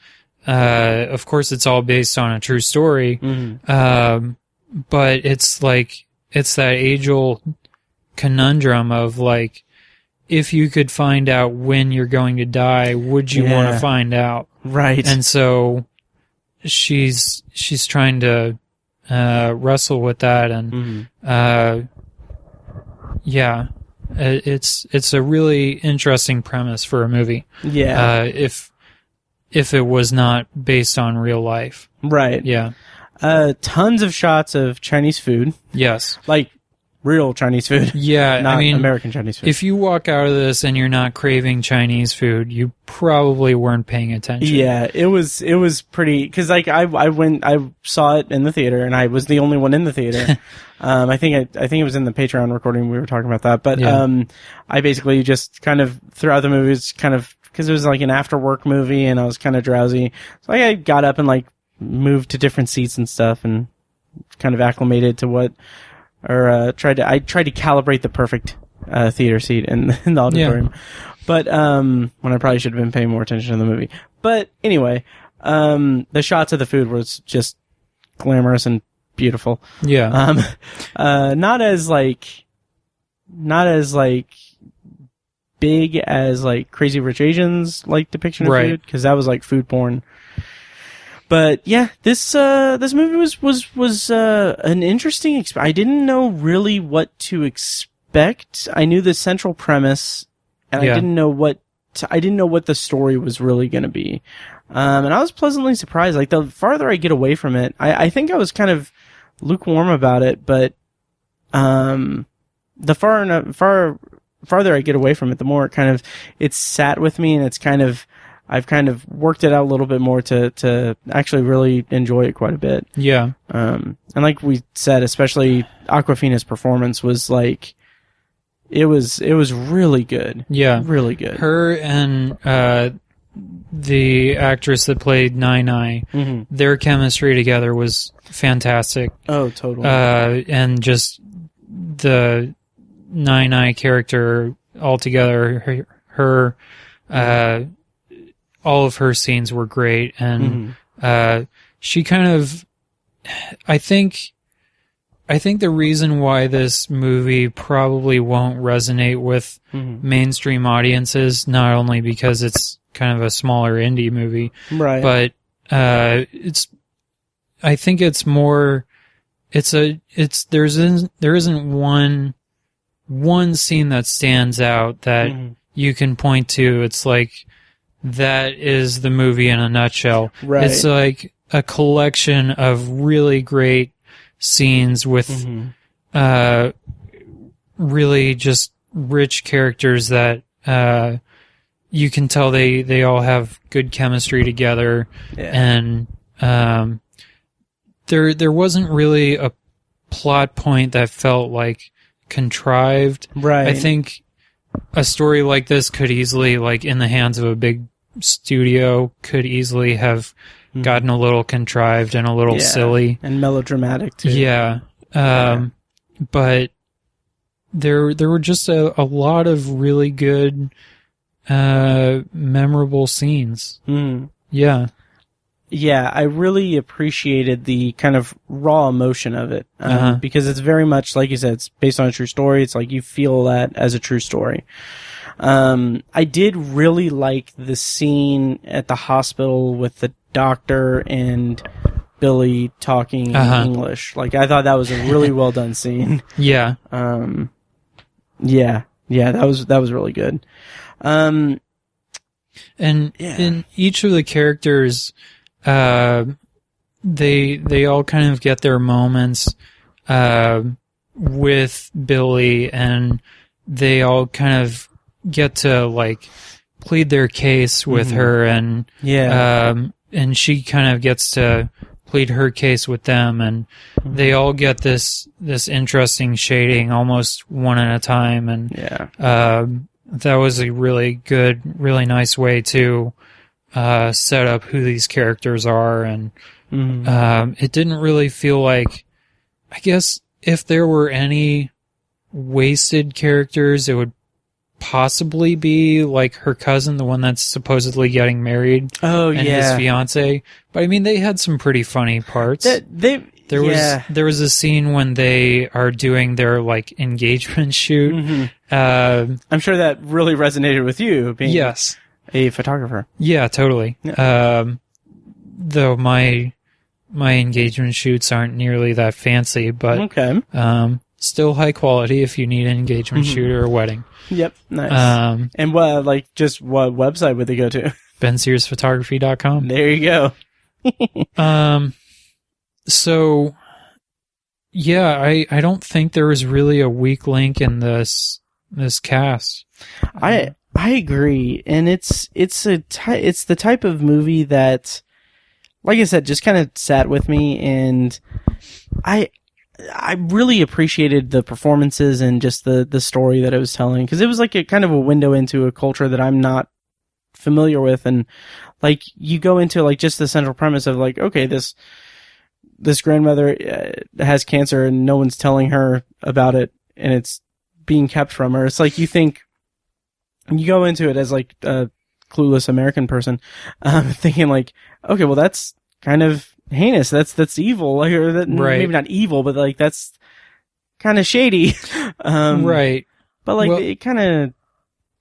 of course, it's all based on a true story. But it's that age-old conundrum of like, if you could find out when you're going to die, would you want to find out? Right. And so she's trying to wrestle with that, and it's a really interesting premise for a movie. Yeah. If it was not based on real life. Right. Yeah. Tons of shots of Chinese food. Yes. Like real Chinese food. Yeah. Not I mean, American Chinese food. If you walk out of this and you're not craving Chinese food, you probably weren't paying attention. Yeah, it was pretty, cause like I saw it in the theater and I was the only one in the theater. I think it was in the Patreon recording we were talking about that, but I basically just kind of throughout the movie, it's kind of, cause it was like an after work movie and I was kind of drowsy. So I got up and like moved to different seats and stuff and kind of acclimated to what, or tried to calibrate the perfect theater seat in the auditorium. But when I probably should have been paying more attention to the movie. But anyway, the shots of the food was just glamorous and beautiful. Yeah. Not as big as like Crazy Rich Asians like depiction of food, because that was like food porn. But yeah, this movie was an interesting experience. I didn't know really what to expect. I knew the central premise, and I didn't know what the story was really going to be. And I was pleasantly surprised. Like the farther I get away from it, I think I was kind of lukewarm about it, but the farther I get away from it, the more it's sat with me, and I've kind of worked it out a little bit more to actually really enjoy it quite a bit. Yeah. And like we said, especially Awkwafina's performance was like, it was really good. Yeah. Really good. Her and the actress that played Nai, their chemistry together was fantastic. Oh, totally. And just the Nai character altogether, her all of her scenes were great, and she kind of, I think the reason why this movie probably won't resonate with mainstream audiences, not only because it's kind of a smaller indie movie, right? But I think it's more. There isn't one scene that stands out that you can point to. It's like that is the movie in a nutshell. Right. It's like a collection of really great scenes with really just rich characters that you can tell they all have good chemistry together, and there wasn't really a plot point that felt like contrived. Right. I think a story like this could easily, like in the hands of a big studio, could easily have gotten a little contrived and a little silly and melodramatic too. Yeah. But there were just a lot of really good memorable scenes. Yeah. Yeah, I really appreciated the kind of raw emotion of it, because it's very much, like you said, it's based on a true story. It's like you feel that as a true story. I did really like the scene at the hospital with the doctor and Billy talking English. Like, I thought that was a really well done scene. Yeah. Yeah, that was really good. And in each of the characters, they all kind of get their moments with Billy, and they all kind of get to like plead their case with her, and and she kind of gets to plead her case with them, and they all get this interesting shading almost one at a time, and that was a really good, really nice way to set up who these characters are, and it didn't really feel like, I guess if there were any wasted characters, it would possibly be like her cousin, the one that's supposedly getting married, and his fiance. But I mean, they had some pretty funny parts. There was a scene when they are doing their like engagement shoot. I'm sure that really resonated with you, being a photographer. Yeah, totally. Though my engagement shoots aren't nearly that fancy, but still high quality if you need an engagement shoot or a wedding. Yep, nice. And what website would they go to? BenSearsPhotography.com. There you go. So, yeah, I don't think there was really a weak link in this cast. I agree, and it's the type of movie that, like I said, just kind of sat with me, and I really appreciated the performances and just the story that it was telling, because it was like a kind of a window into a culture that I'm not familiar with, and like you go into like just the central premise of like, okay, this grandmother has cancer and no one's telling her about it, and it's being kept from her. It's like you go into it as like a clueless American person, thinking like, okay, well that's kind of heinous. That's evil. Like, or that, maybe not evil, but like that's kind of shady. Right. But like it kind of,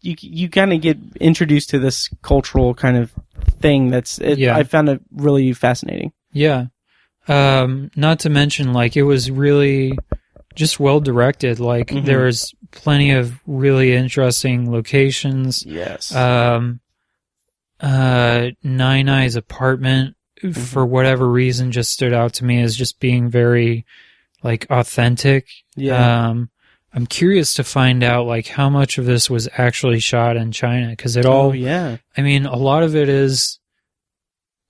you kind of get introduced to this cultural kind of thing I found it really fascinating. Yeah. Not to mention, like, it was really just well directed. Like, there was plenty of really interesting locations. Yes. Nine Eye's apartment, for whatever reason, just stood out to me as just being very, like, authentic. Yeah. I'm curious to find out, like, how much of this was actually shot in China, because I mean, a lot of it is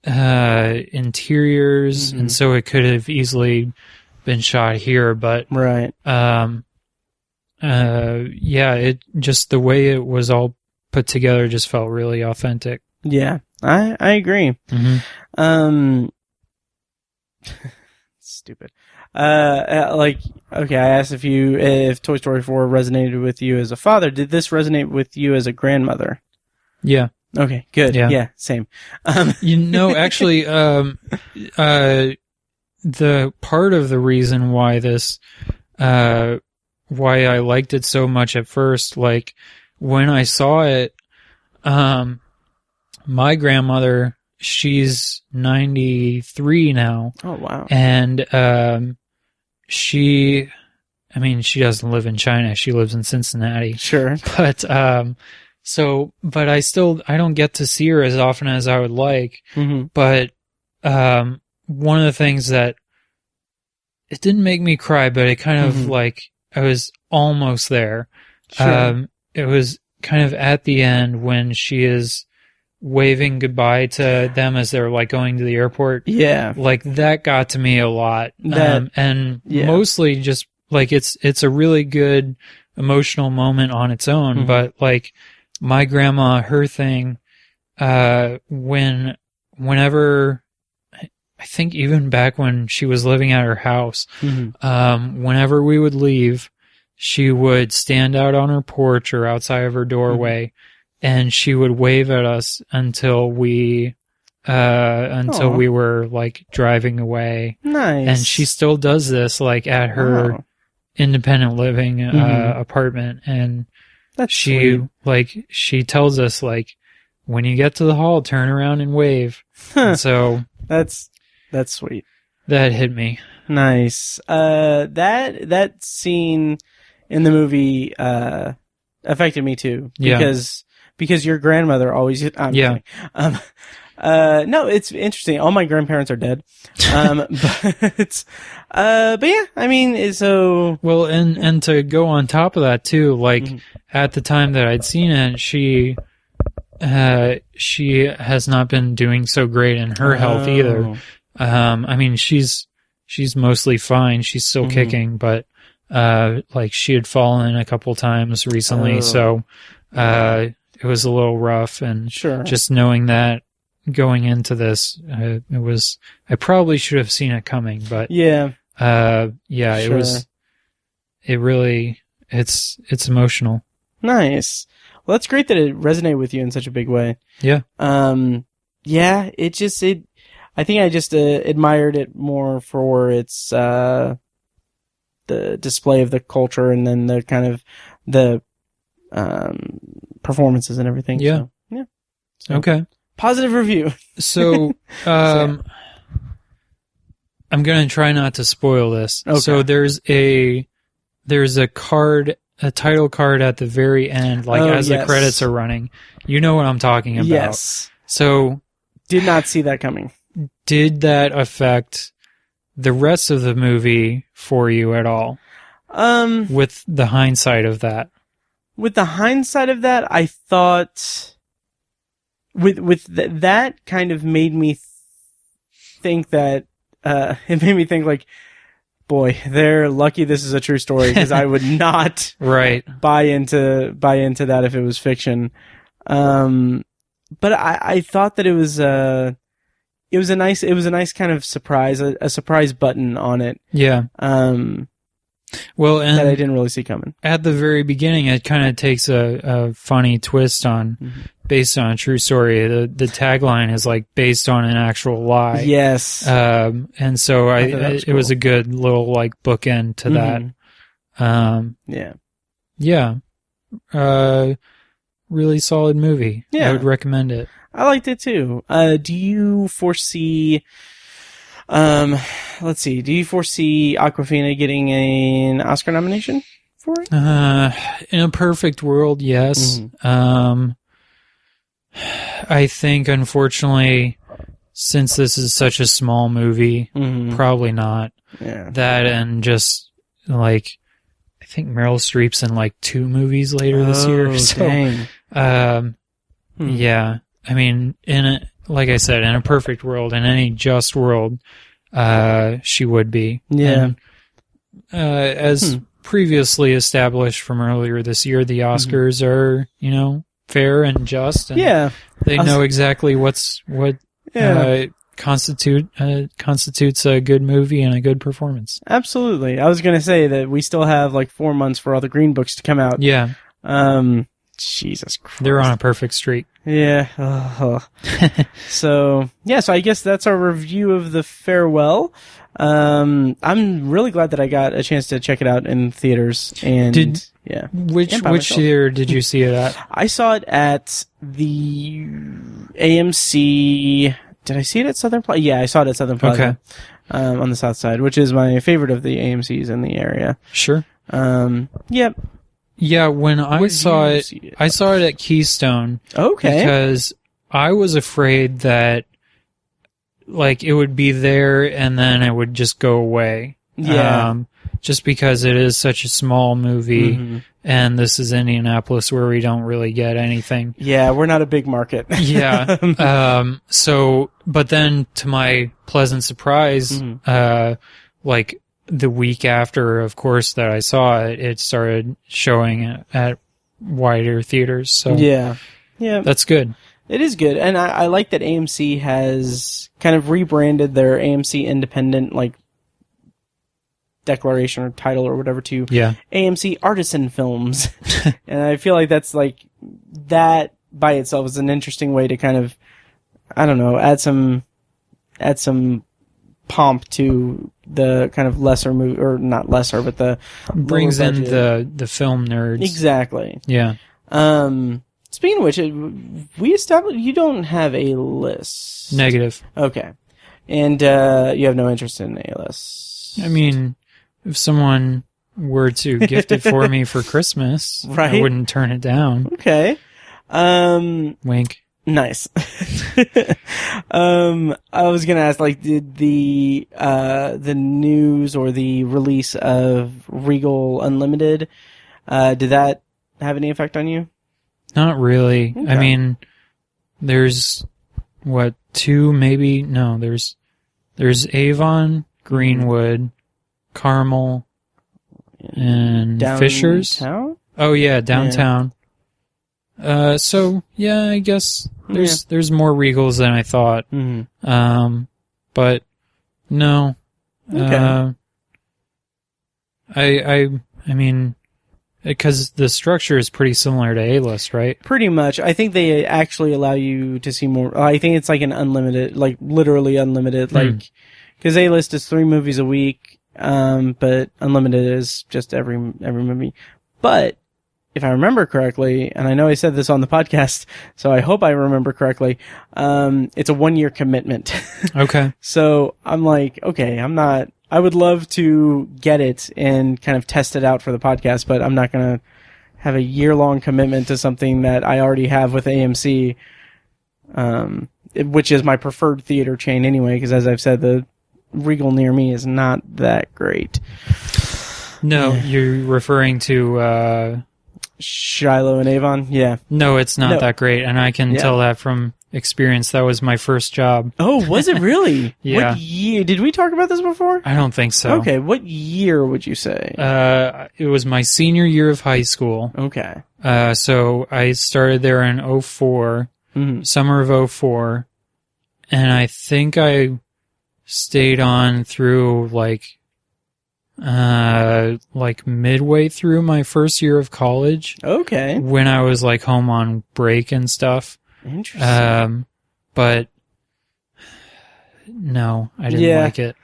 interiors, and so it could have easily been shot here, but it just, the way it was all put together just felt really authentic. Yeah, I agree. Stupid. Like, okay, I asked if Toy Story 4 resonated with you as a father. Did this resonate with you as a grandmother? Yeah. Okay, good. Yeah, same. Actually, the part of the reason why why I liked it so much at first, like when I saw it, my grandmother, she's 93 now. Oh, wow. And she doesn't live in China. She lives in Cincinnati. Sure. But I don't get to see her as often as I would like. Mm-hmm. But one of the things that it didn't make me cry, but it kind of like I was almost there. Sure. It was kind of at the end when she is waving goodbye to them as they're like going to the airport. Yeah. Like that got to me a lot. Mostly just like it's a really good emotional moment on its own, but like my grandma, her thing, whenever I think even back when she was living at her house, whenever we would leave, she would stand out on her porch or outside of her doorway, and she would wave at us until we were like driving away. Nice. And she still does this like at her independent living apartment, and that's she sweet. like she tells us like when you get to the hall, turn around and wave. And so that's sweet. That hit me. Nice. That scene in the movie affected me too, because your grandmother always. No, it's interesting. All my grandparents are dead. But yeah, I mean, so well, and to go on top of that too, like at the time that I'd seen it, she has not been doing so great in her health either. I mean, she's mostly fine. She's still kicking, but like she had fallen a couple times recently, so it was a little rough. And just knowing that going into this, I probably should have seen it coming, but it's emotional. Nice. Well, that's great that it resonated with you in such a big way. Yeah. I think I just admired it more for its the display of the culture and then the kind of the performances and everything. Yeah. So, okay. Positive review. So, I'm going to try not to spoil this. Okay. So there's a card, a title card at the very end, like as the credits are running. You know what I'm talking about. Yes. So, did not see that coming. Did that affect the rest of the movie for you at all? With the hindsight of that. With the hindsight of that, I thought that kind of made me think that it made me think like, boy, they're lucky this is a true story, because I would not buy into that if it was fiction. But I thought that it was a nice kind of surprise, a surprise button on it. Yeah. Well, and that I didn't really see coming. At the very beginning, it kind of takes a funny twist on based on a true story. The tagline is like based on an actual lie. Yes. And so it was a good little like bookend to that. Yeah. Really solid movie. Yeah. I would recommend it. I liked it too. Do you foresee let's see, do you foresee Awkwafina getting an Oscar nomination for it? In a perfect world, yes. I think, unfortunately, since this is such a small movie, probably not. Yeah. That and just, like, I think Meryl Streep's in, like, 2 movies later this year. So, dang. Yeah. I mean, like I said, in a perfect world, in any just world, she would be. Yeah. And, as previously established from earlier this year, the Oscars are, fair and just. And they know exactly what constitutes a good movie and a good performance. Absolutely. I was going to say that we still have like 4 months for all the Green Books to come out. Yeah. Jesus Christ. They're on a perfect streak. Yeah. So I guess that's our review of The Farewell. I'm really glad that I got a chance to check it out in theaters. And which theater did you see it at? I saw it at the AMC. Did I see it at Southern Plaza? Yeah, I saw it at Southern Plaza. Okay. On the south side, which is my favorite of the AMCs in the area. Sure. Yep. Yeah, when I saw it, I saw it at Keystone. Okay. Because I was afraid that, like, it would be there and then it would just go away. Yeah. Just because it is such a small movie, and this is Indianapolis where we don't really get anything. Yeah, we're not a big market. Yeah. But then to my pleasant surprise, like the week after, of course, that I saw it, it started showing at wider theaters. So yeah, that's good. It is good, and I like that AMC has kind of rebranded their AMC Independent like declaration or title or whatever to AMC Artisan Films, and I feel like that's like that by itself is an interesting way to kind of, I don't know, add some pomp to the kind of lesser movie, or not lesser, but the brings in the film nerds. Exactly. Yeah. Speaking of which, we established you don't have a list. Negative. Okay. And you have no interest in a list. I mean, if someone were to gift it for me for Christmas, right? I wouldn't turn it down. Okay. Wink. Nice. I was gonna ask, like, did the news or the release of Regal Unlimited, did that have any effect on you? Not really. Okay. I mean, there's two, maybe? No, there's Avon, Greenwood, Carmel, and Fishers. Downtown? Oh yeah, downtown. Yeah. So yeah, I guess there's more Regals than I thought. Mm-hmm. But no. Okay. I mean, because the structure is pretty similar to A-List, right? Pretty much. I think they actually allow you to see more. I think it's like an unlimited, like literally unlimited, like, because A-List is 3 movies a week, but unlimited is just every movie. But if I remember correctly, and I know I said this on the podcast, so I hope I remember correctly, it's a 1-year commitment. Okay. So I'm like, okay, I would love to get it and kind of test it out for the podcast, but I'm not going to have a year-long commitment to something that I already have with AMC, which is my preferred theater chain anyway, because as I've said, the Regal near me is not that great. No, you're referring to Shiloh and Avon? Yeah. No, it's not that great, and I can tell that from experience. That was my first job. Oh, was it really? Yeah. What year? Did we talk about this before? I don't think so. Okay, what year would you say? It was my senior year of high school. Okay. So I started there in 04, summer of 04, and I think I stayed on through like midway through my first year of college. Okay. When I was like home on break and stuff. Interesting. But no, I didn't like it.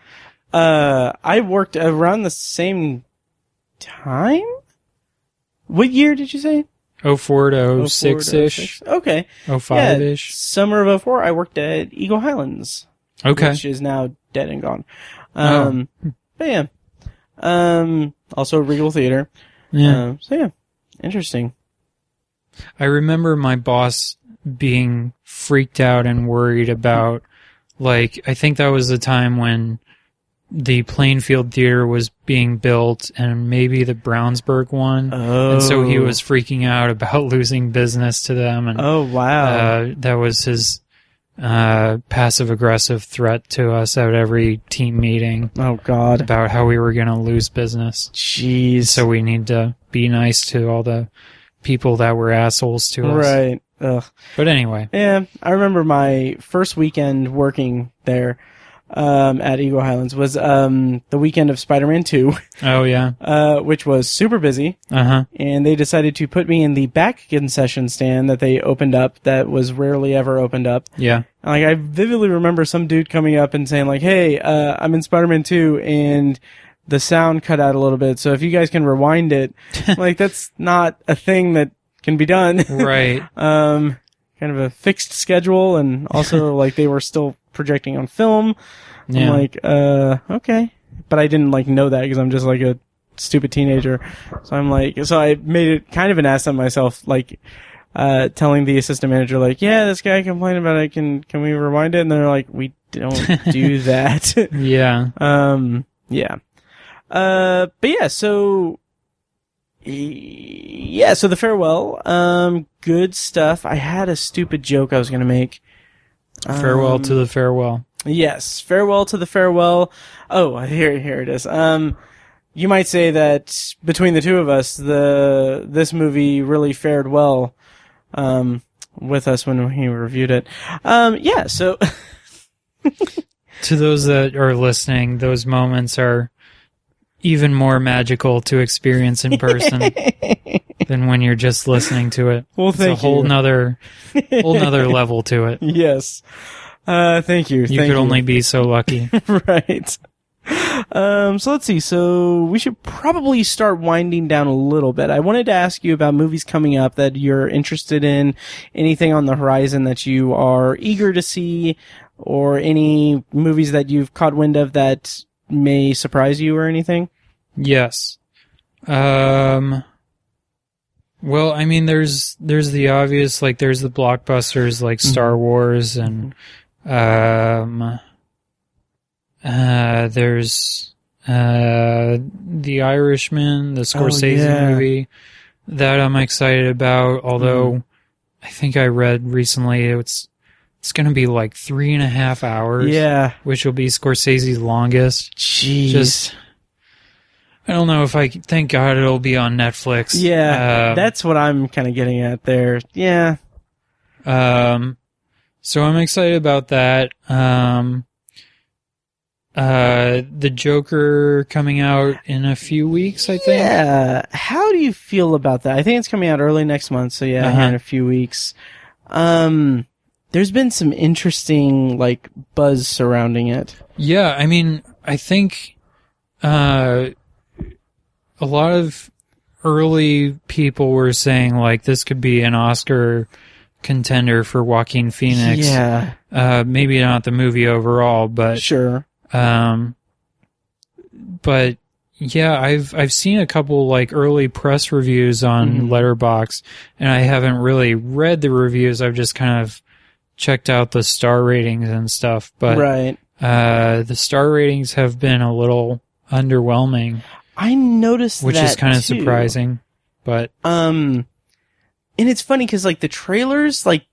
I worked around the same time? What year did you say? 04 to 06-ish. Okay. 05-ish. Yeah, summer of 04, I worked at Eagle Highlands. Okay. Which is now dead and gone. But yeah. Also Regal Theater. Yeah. So yeah. Interesting. I remember my boss being freaked out and worried about, like, I think that was the time when the Plainfield Theater was being built and maybe the Brownsburg one. Oh. And so he was freaking out about losing business to them. And, oh, wow. That was his passive-aggressive threat to us at every team meeting. Oh, God. About how we were going to lose business. Jeez. So we need to be nice to all the people that were assholes to us. Right. Ugh. But anyway. Yeah, I remember my first weekend working there. at Eagle Highlands was the weekend of Spider-Man 2. Oh, yeah. Which was super busy. Uh-huh. And they decided to put me in the back concession stand that they opened up that was rarely ever opened up. Yeah. Like, I vividly remember some dude coming up and saying, like, hey, I'm in Spider-Man 2, and the sound cut out a little bit, so if you guys can rewind it. Like, that's not a thing that can be done. Right. Kind of a fixed schedule, and also, like, they were still projecting on film. Yeah. I'm like, okay. But I didn't, like, know that because I'm just, like, a stupid teenager. So I'm like, so I made it kind of an ass on myself, like, telling the assistant manager, like, yeah, this guy complained about it, can we rewind it? And they're like, we don't do that. Yeah. Yeah. But yeah, so the farewell, good stuff. I had a stupid joke I was going to make. Farewell to the farewell. Yes, farewell to the farewell. Oh, here it is. You might say that between the two of us, this movie really fared well, with us when we reviewed it. Yeah, so. To those that are listening, those moments are even more magical to experience in person than when you're just listening to it. Well, it's a whole nother level to it. Yes. Thank you. You could only be so lucky. Right. So let's see. So we should probably start winding down a little bit. I wanted to ask you about movies coming up that you're interested in, anything on the horizon that you are eager to see, or any movies that you've caught wind of that may surprise you or anything? Yes. Well, I mean, there's the obvious, like, there's the blockbusters like Star Wars and, there's, The Irishman, the Scorsese movie that I'm excited about, although I think I read recently it's going to be like 3.5 hours. Yeah. Which will be Scorsese's longest. Jeez. I don't know if thank God it'll be on Netflix. Yeah. That's what I'm kind of getting at there. Yeah. So I'm excited about that. The Joker coming out in a few weeks, I think. Yeah. How do you feel about that? I think it's coming out early next month, so yeah, here in a few weeks. There's been some interesting, like, buzz surrounding it. Yeah, I mean, I think a lot of early people were saying, like, this could be an Oscar contender for Joaquin Phoenix. Yeah. Maybe not the movie overall, but... Sure. But, yeah, I've seen a couple, like, early press reviews on Letterboxd, and I haven't really read the reviews. I've just kind of checked out the star ratings and stuff, but right. The star ratings have been a little underwhelming. I noticed which that is kind of too. surprising, but and it's funny because, like, the trailers, like,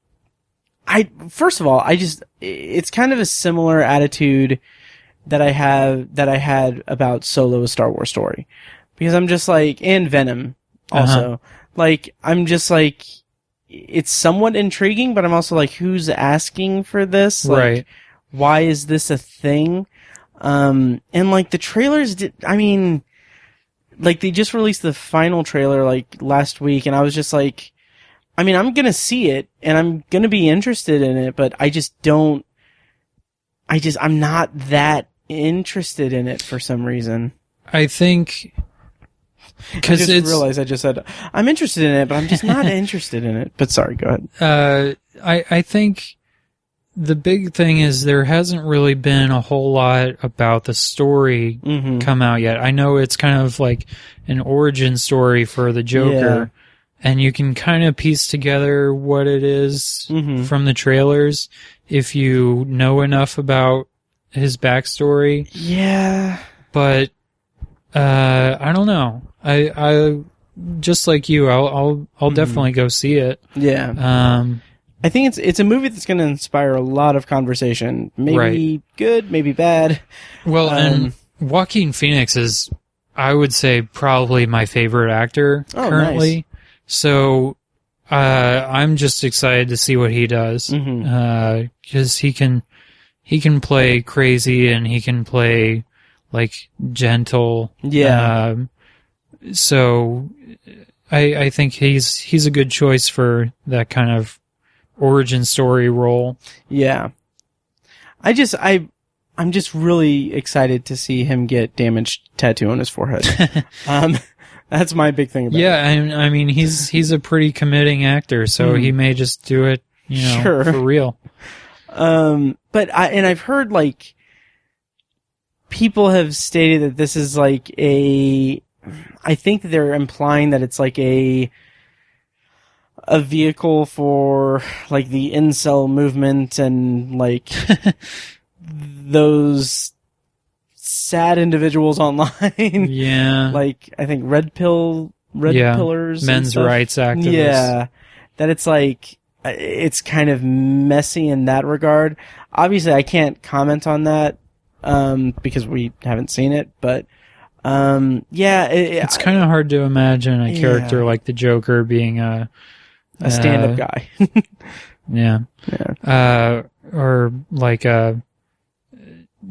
first of all, it's kind of a similar attitude that I had about Solo: A Star Wars Story, because I'm just like, and Venom also, like, I'm just like, it's somewhat intriguing, but I'm also like, who's asking for this? Like, right. Why is this a thing? And like the trailers I mean, like they just released the final trailer like last week, and I was just like, I mean, I'm gonna see it and I'm gonna be interested in it, but I'm not that interested in it for some reason. I think because I just realized I just said I'm interested in it, but I'm just not interested in it. But sorry, go ahead. I think the big thing is there hasn't really been a whole lot about the story come out yet. I know it's kind of like an origin story for the Joker, and you can kind of piece together what it is from the trailers if you know enough about his backstory. Yeah. But I don't know. I just like you, I'll definitely go see it. Yeah. I think it's a movie that's going to inspire a lot of conversation. Maybe good, maybe bad. Well, and Joaquin Phoenix is, I would say, probably my favorite actor currently. Nice. So I'm just excited to see what he does, because he can he can play crazy and he can play like gentle. Yeah. So I think he's a good choice for that kind of origin story role. Yeah. I'm just really excited to see him get damaged tattoo on his forehead. That's my big thing about it. Yeah, I mean he's a pretty committing actor, so he may just do it, for real. But I've heard like people have stated that this is like I think they're implying that it's like a vehicle for like the incel movement and like those sad individuals online. Yeah. Like I think red pillars, men's rights activists. Yeah. That it's like it's kind of messy in that regard. Obviously I can't comment on that because we haven't seen it, but it's kind of hard to imagine a character like the Joker being a stand-up guy. Yeah. Or like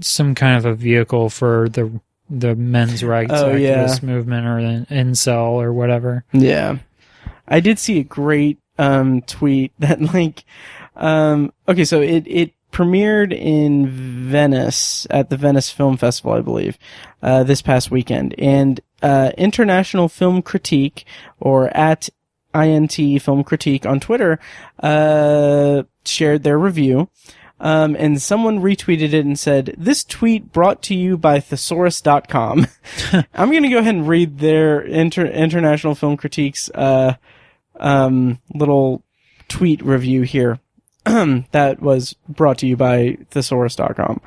some kind of a vehicle for the men's rights activist movement or an incel or whatever. Yeah. I did see a great tweet that like okay, so it premiered in Venice at the Venice Film Festival, I believe, this past weekend. And International Film Critique, or at INT Film Critique on Twitter, shared their review. And someone retweeted it and said, "This tweet brought to you by thesaurus.com." I'm going to go ahead and read their International Film Critique's little tweet review here. That was brought to you by thesaurus.com.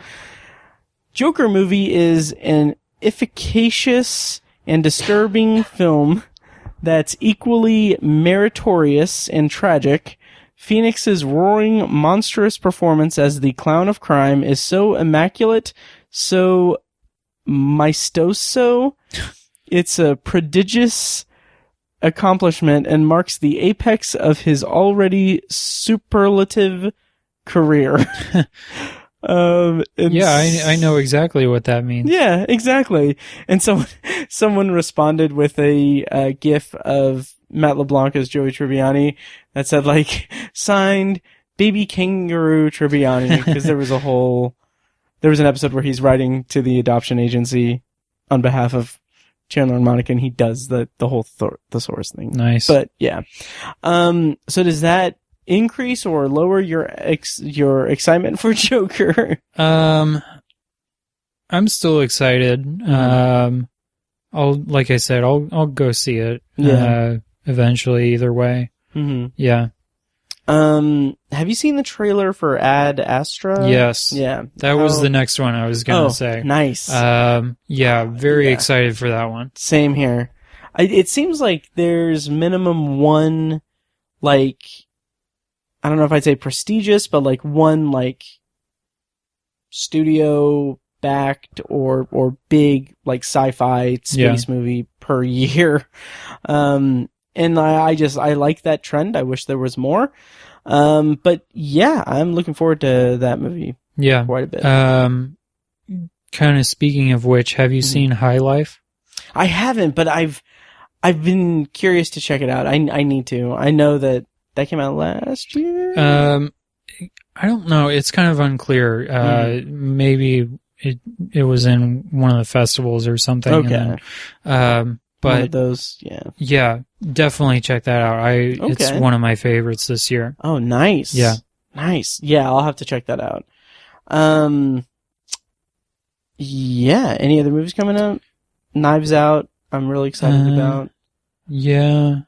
Joker movie is an efficacious and disturbing film that's equally meritorious and tragic. Phoenix's roaring, monstrous performance as the clown of crime is so immaculate, so maestoso. It's a prodigious accomplishment and marks the apex of his already superlative career. I know exactly what that means. Yeah, exactly. And someone responded with a GIF of Matt LeBlanc as Joey Tribbiani that said like, signed Baby Kangaroo Tribbiani, because there was an episode where he's writing to the adoption agency on behalf of Chandler and Monica, and he does the whole thesaurus thing. Nice. But yeah. So does that increase or lower your excitement for Joker? I'm still excited. Like I said, I'll go see it. Yeah. Eventually, either way. Mm-hmm. Yeah. Have you seen the trailer for Ad Astra? Yes. Yeah. That was the next one I was gonna say. Nice. Very excited for that one. Same here. It seems like there's minimum one, like, I don't know if I'd say prestigious, but like one, like, studio backed or big, like, sci-fi space movie per year. And I like that trend. I wish there was more. But yeah, I'm looking forward to that movie. Yeah. Quite a bit. Kind of speaking of which, have you seen High Life? I haven't, but I've been curious to check it out. I need to. I know that came out last year. I don't know. It's kind of unclear. Maybe it was in one of the festivals or something. Okay. But one of those, yeah, definitely check that out. It's one of my favorites this year. Oh, nice. Yeah, nice. Yeah, I'll have to check that out. Yeah. Any other movies coming up? Knives Out. I'm really excited about. Yeah.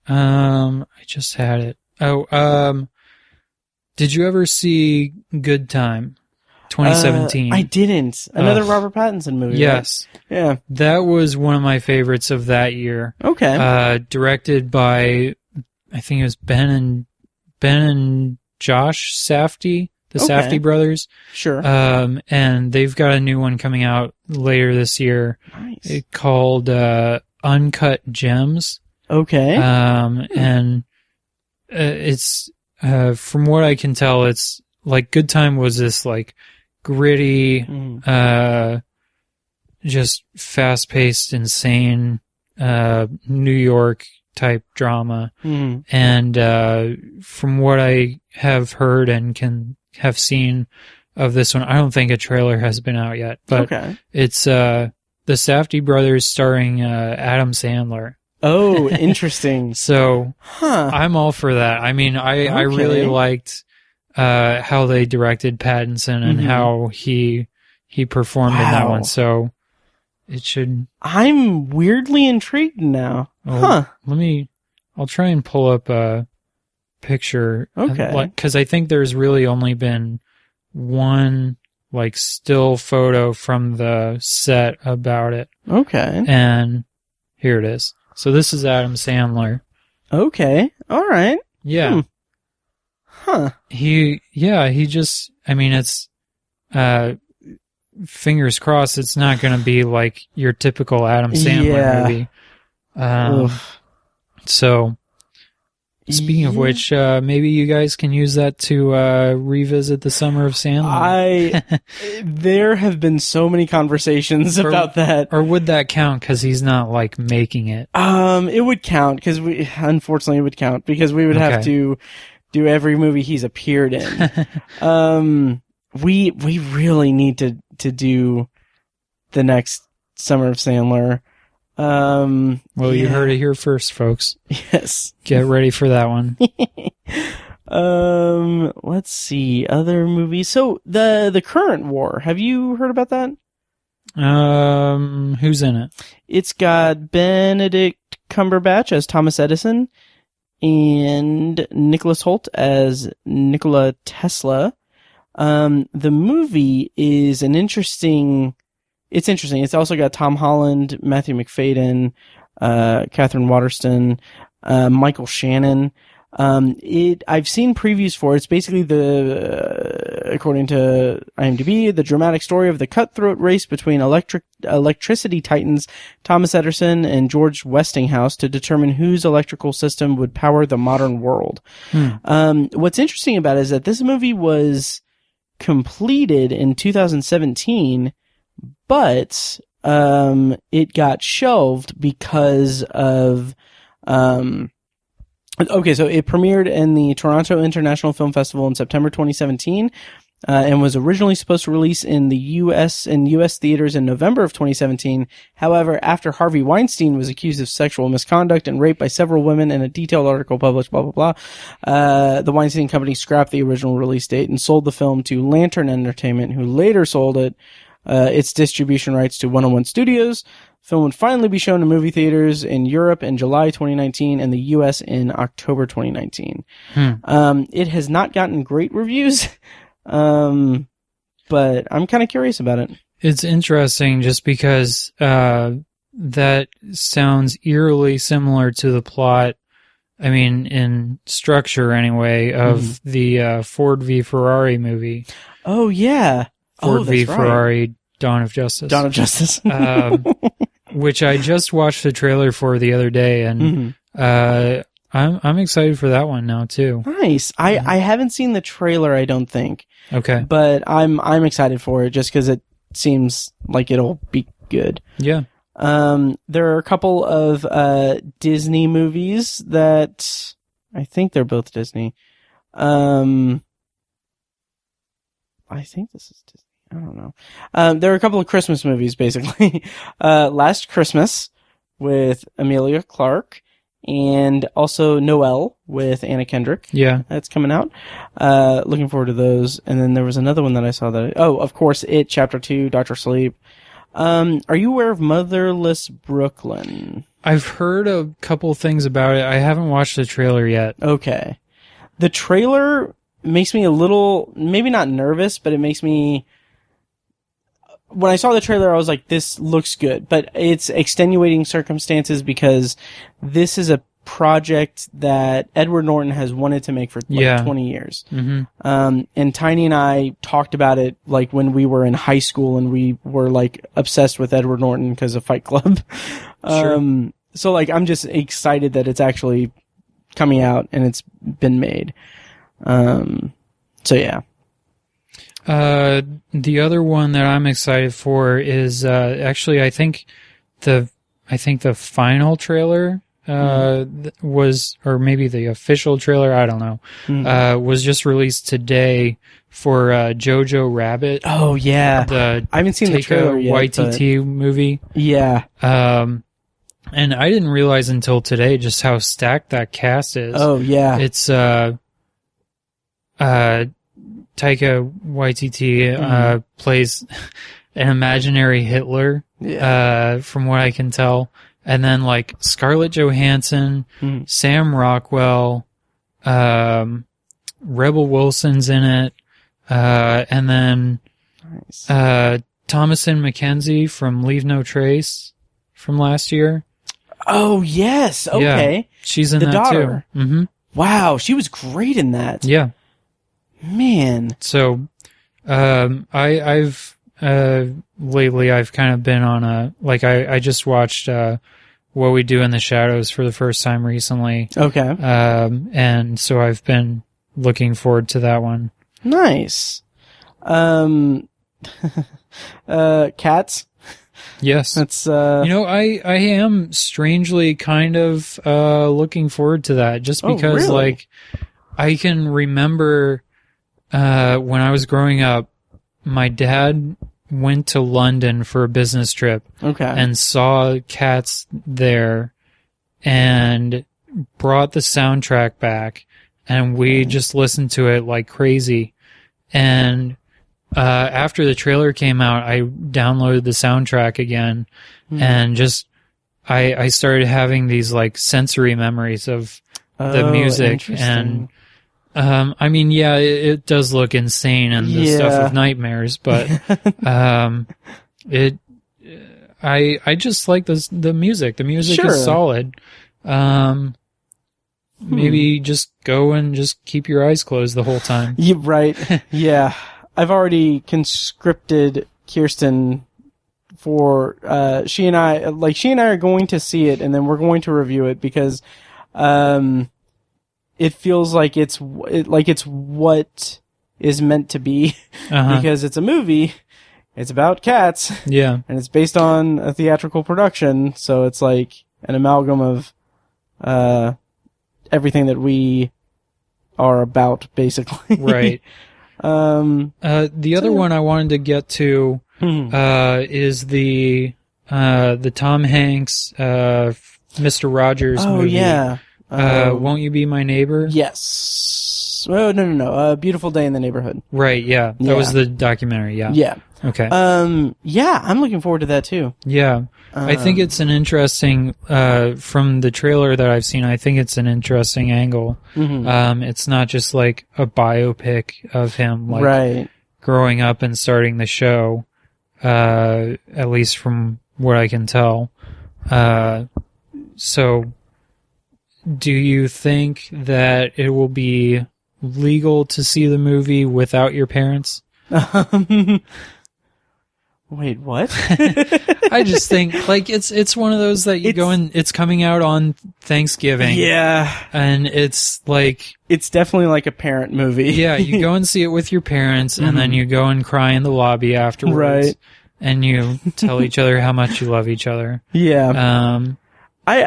I just had it. Oh, did you ever see Good Time? 2017. I didn't. Another Robert Pattinson movie. Yes. Right? Yeah. That was one of my favorites of that year. Okay. Directed by, I think it was Ben and Josh Safdie, the Safdie brothers. Sure. And they've got a new one coming out later this year. Nice. Called Uncut Gems. Okay. And it's from what I can tell, it's like Good Time was this like gritty, just fast-paced, insane New York type drama. And from what I have heard and can have seen of this one, I don't think a trailer has been out yet, but it's the Safdie brothers starring Adam Sandler. Oh, interesting. So I'm all for that. I mean, I really liked how they directed Pattinson and how he performed in that one. So it should. I'm weirdly intrigued now. I'll try and pull up a picture. Okay. Because I think there's really only been one like still photo from the set about it. Okay. And here it is. So this is Adam Sandler. Okay. All right. Yeah. He just, I mean, it's, fingers crossed it's not going to be like your typical Adam Sandler movie. So, speaking of which, maybe you guys can use that to revisit the Summer of Sandler. There have been so many conversations about that. Or would that count because he's not like making it? It would count because unfortunately it would count because we would have to do every movie he's appeared in. We really need to do the next Summer of Sandler. Well, you heard it here first, folks. Yes. Get ready for that one. Let's see. Other movies. So, the Current War. Have you heard about that? Who's in it? It's got Benedict Cumberbatch as Thomas Edison and Nicholas Hoult as Nikola Tesla. The movie is it's interesting. It's also got Tom Holland, Matthew McFadyen, Catherine Waterston, Michael Shannon. I've seen previews for it. It's basically according to IMDb, the dramatic story of the cutthroat race between electricity titans Thomas Edison and George Westinghouse to determine whose electrical system would power the modern world. What's interesting about it is that this movie was completed in 2017, but it got shelved because of okay, so it premiered in the Toronto International Film Festival in September 2017 and was originally supposed to release in the US theaters in November of 2017. However, after Harvey Weinstein was accused of sexual misconduct and rape by several women in a detailed article published, blah, blah, blah, the Weinstein Company scrapped the original release date and sold the film to Lantern Entertainment, who later sold its distribution rights to 101 Studios. The film would finally be shown in movie theaters in Europe in July 2019 and the US in October 2019. It has not gotten great reviews, but I'm kind of curious about it. It's interesting just because that sounds eerily similar to the plot, I mean, in structure anyway, of the Ford v. Ferrari movie. Oh, yeah. Ford v. Ferrari, Dawn of Justice. Dawn of Justice. Which I just watched the trailer for the other day, and I'm excited for that one now too. Nice. I haven't seen the trailer, I don't think. Okay. But I'm excited for it just because it seems like it'll be good. Yeah. There are a couple of Disney movies that I think they're both Disney. I think this is Disney. I don't know. There are a couple of Christmas movies, basically. Last Christmas with Emilia Clarke, and also Noelle with Anna Kendrick. Yeah. That's coming out. Looking forward to those. And then there was another one that I saw of course, It, Chapter 2, Dr. Sleep. Are you aware of Motherless Brooklyn? I've heard a couple things about it. I haven't watched the trailer yet. Okay. The trailer makes me a little, maybe not nervous, but it makes me, when I saw the trailer, I was like, this looks good, but it's extenuating circumstances because this is a project that Edward Norton has wanted to make for 20 years. And Tiny and I talked about it like when we were in high school and we were like obsessed with Edward Norton because of Fight Club. Sure. So like, I'm just excited that it's actually coming out and it's been made. So yeah. The other one that I'm excited for is actually I think the final trailer was, or maybe the official trailer, I don't know, was just released today for Jojo Rabbit. Oh yeah, I haven't seen the trailer yet. YTT movie. Yeah. And I didn't realize until today just how stacked that cast is. Oh yeah, it's Taika Waititi plays an imaginary Hitler, from what I can tell. And then, like, Scarlett Johansson, Sam Rockwell, Rebel Wilson's in it, and then Thomasin McKenzie from Leave No Trace from last year. Oh, yes. Okay. Yeah, she's in the that daughter. too. Mm-hmm. Wow, she was great in that. Yeah. Man. So, I've lately I've kind of been on I just watched What We Do in the Shadows for the first time recently. Okay. And so I've been looking forward to that one. Nice. Cats? Yes. That's I am strangely kind of looking forward to that just because really? I can remember when I was growing up, my dad went to London for a business trip and saw Cats there and brought the soundtrack back, and we just listened to it like crazy. And after the trailer came out, I downloaded the soundtrack again and just I started having these like sensory memories of the music. And I mean, yeah, it does look insane and the stuff of nightmares, but I just like the music. The music is solid. Maybe just go and just keep your eyes closed the whole time. Yeah, right. Yeah. I've already conscripted Kirsten for she and I are going to see it, and then we're going to review it because it feels like it's what is meant to be because it's a movie. It's about cats. Yeah. And it's based on a theatrical production, so it's like an amalgam of everything that we are about, basically. Right. The other one I wanted to get to is the Tom Hanks Mr. Rogers movie. Yeah. Won't You Be My Neighbor? Yes. Oh, no. Beautiful Day in the Neighborhood. Right, yeah. That was the documentary, yeah. Yeah. Okay. Yeah, I'm looking forward to that too. Yeah. I think it's an interesting, from the trailer that I've seen, I think it's an interesting angle. It's not just like a biopic of him, like growing up and starting the show, at least from what I can tell. So, do you think that it will be legal to see the movie without your parents? Wait, what? I just think like it's one of those that you go and it's coming out on Thanksgiving. Yeah. And it's like it's definitely like a parent movie. Yeah, you go and see it with your parents and then you go and cry in the lobby afterwards. Right. And you tell each other how much you love each other. Yeah.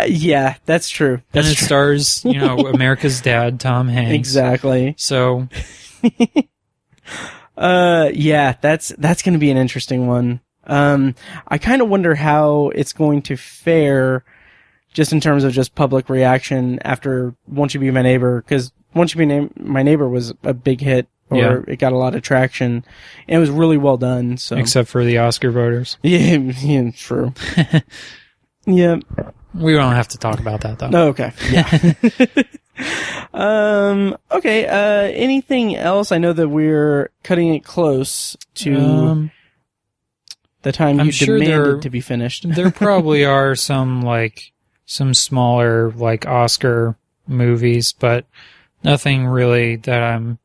Yeah, that's true. And it stars, America's Dad, Tom Hanks. Exactly. So yeah, that's going to be an interesting one. I kind of wonder how it's going to fare just in terms of just public reaction after Won't You Be My Neighbor, because Won't You Be My Neighbor was a big hit, or it got a lot of traction, and it was really well done. So except for the Oscar voters. Yeah, true. Yeah. We don't have to talk about that, though. Oh, okay. Yeah. Okay. Anything else? I know that we're cutting it close to the time you demanded to be finished. There probably are some smaller, Oscar movies, but nothing really that I'm,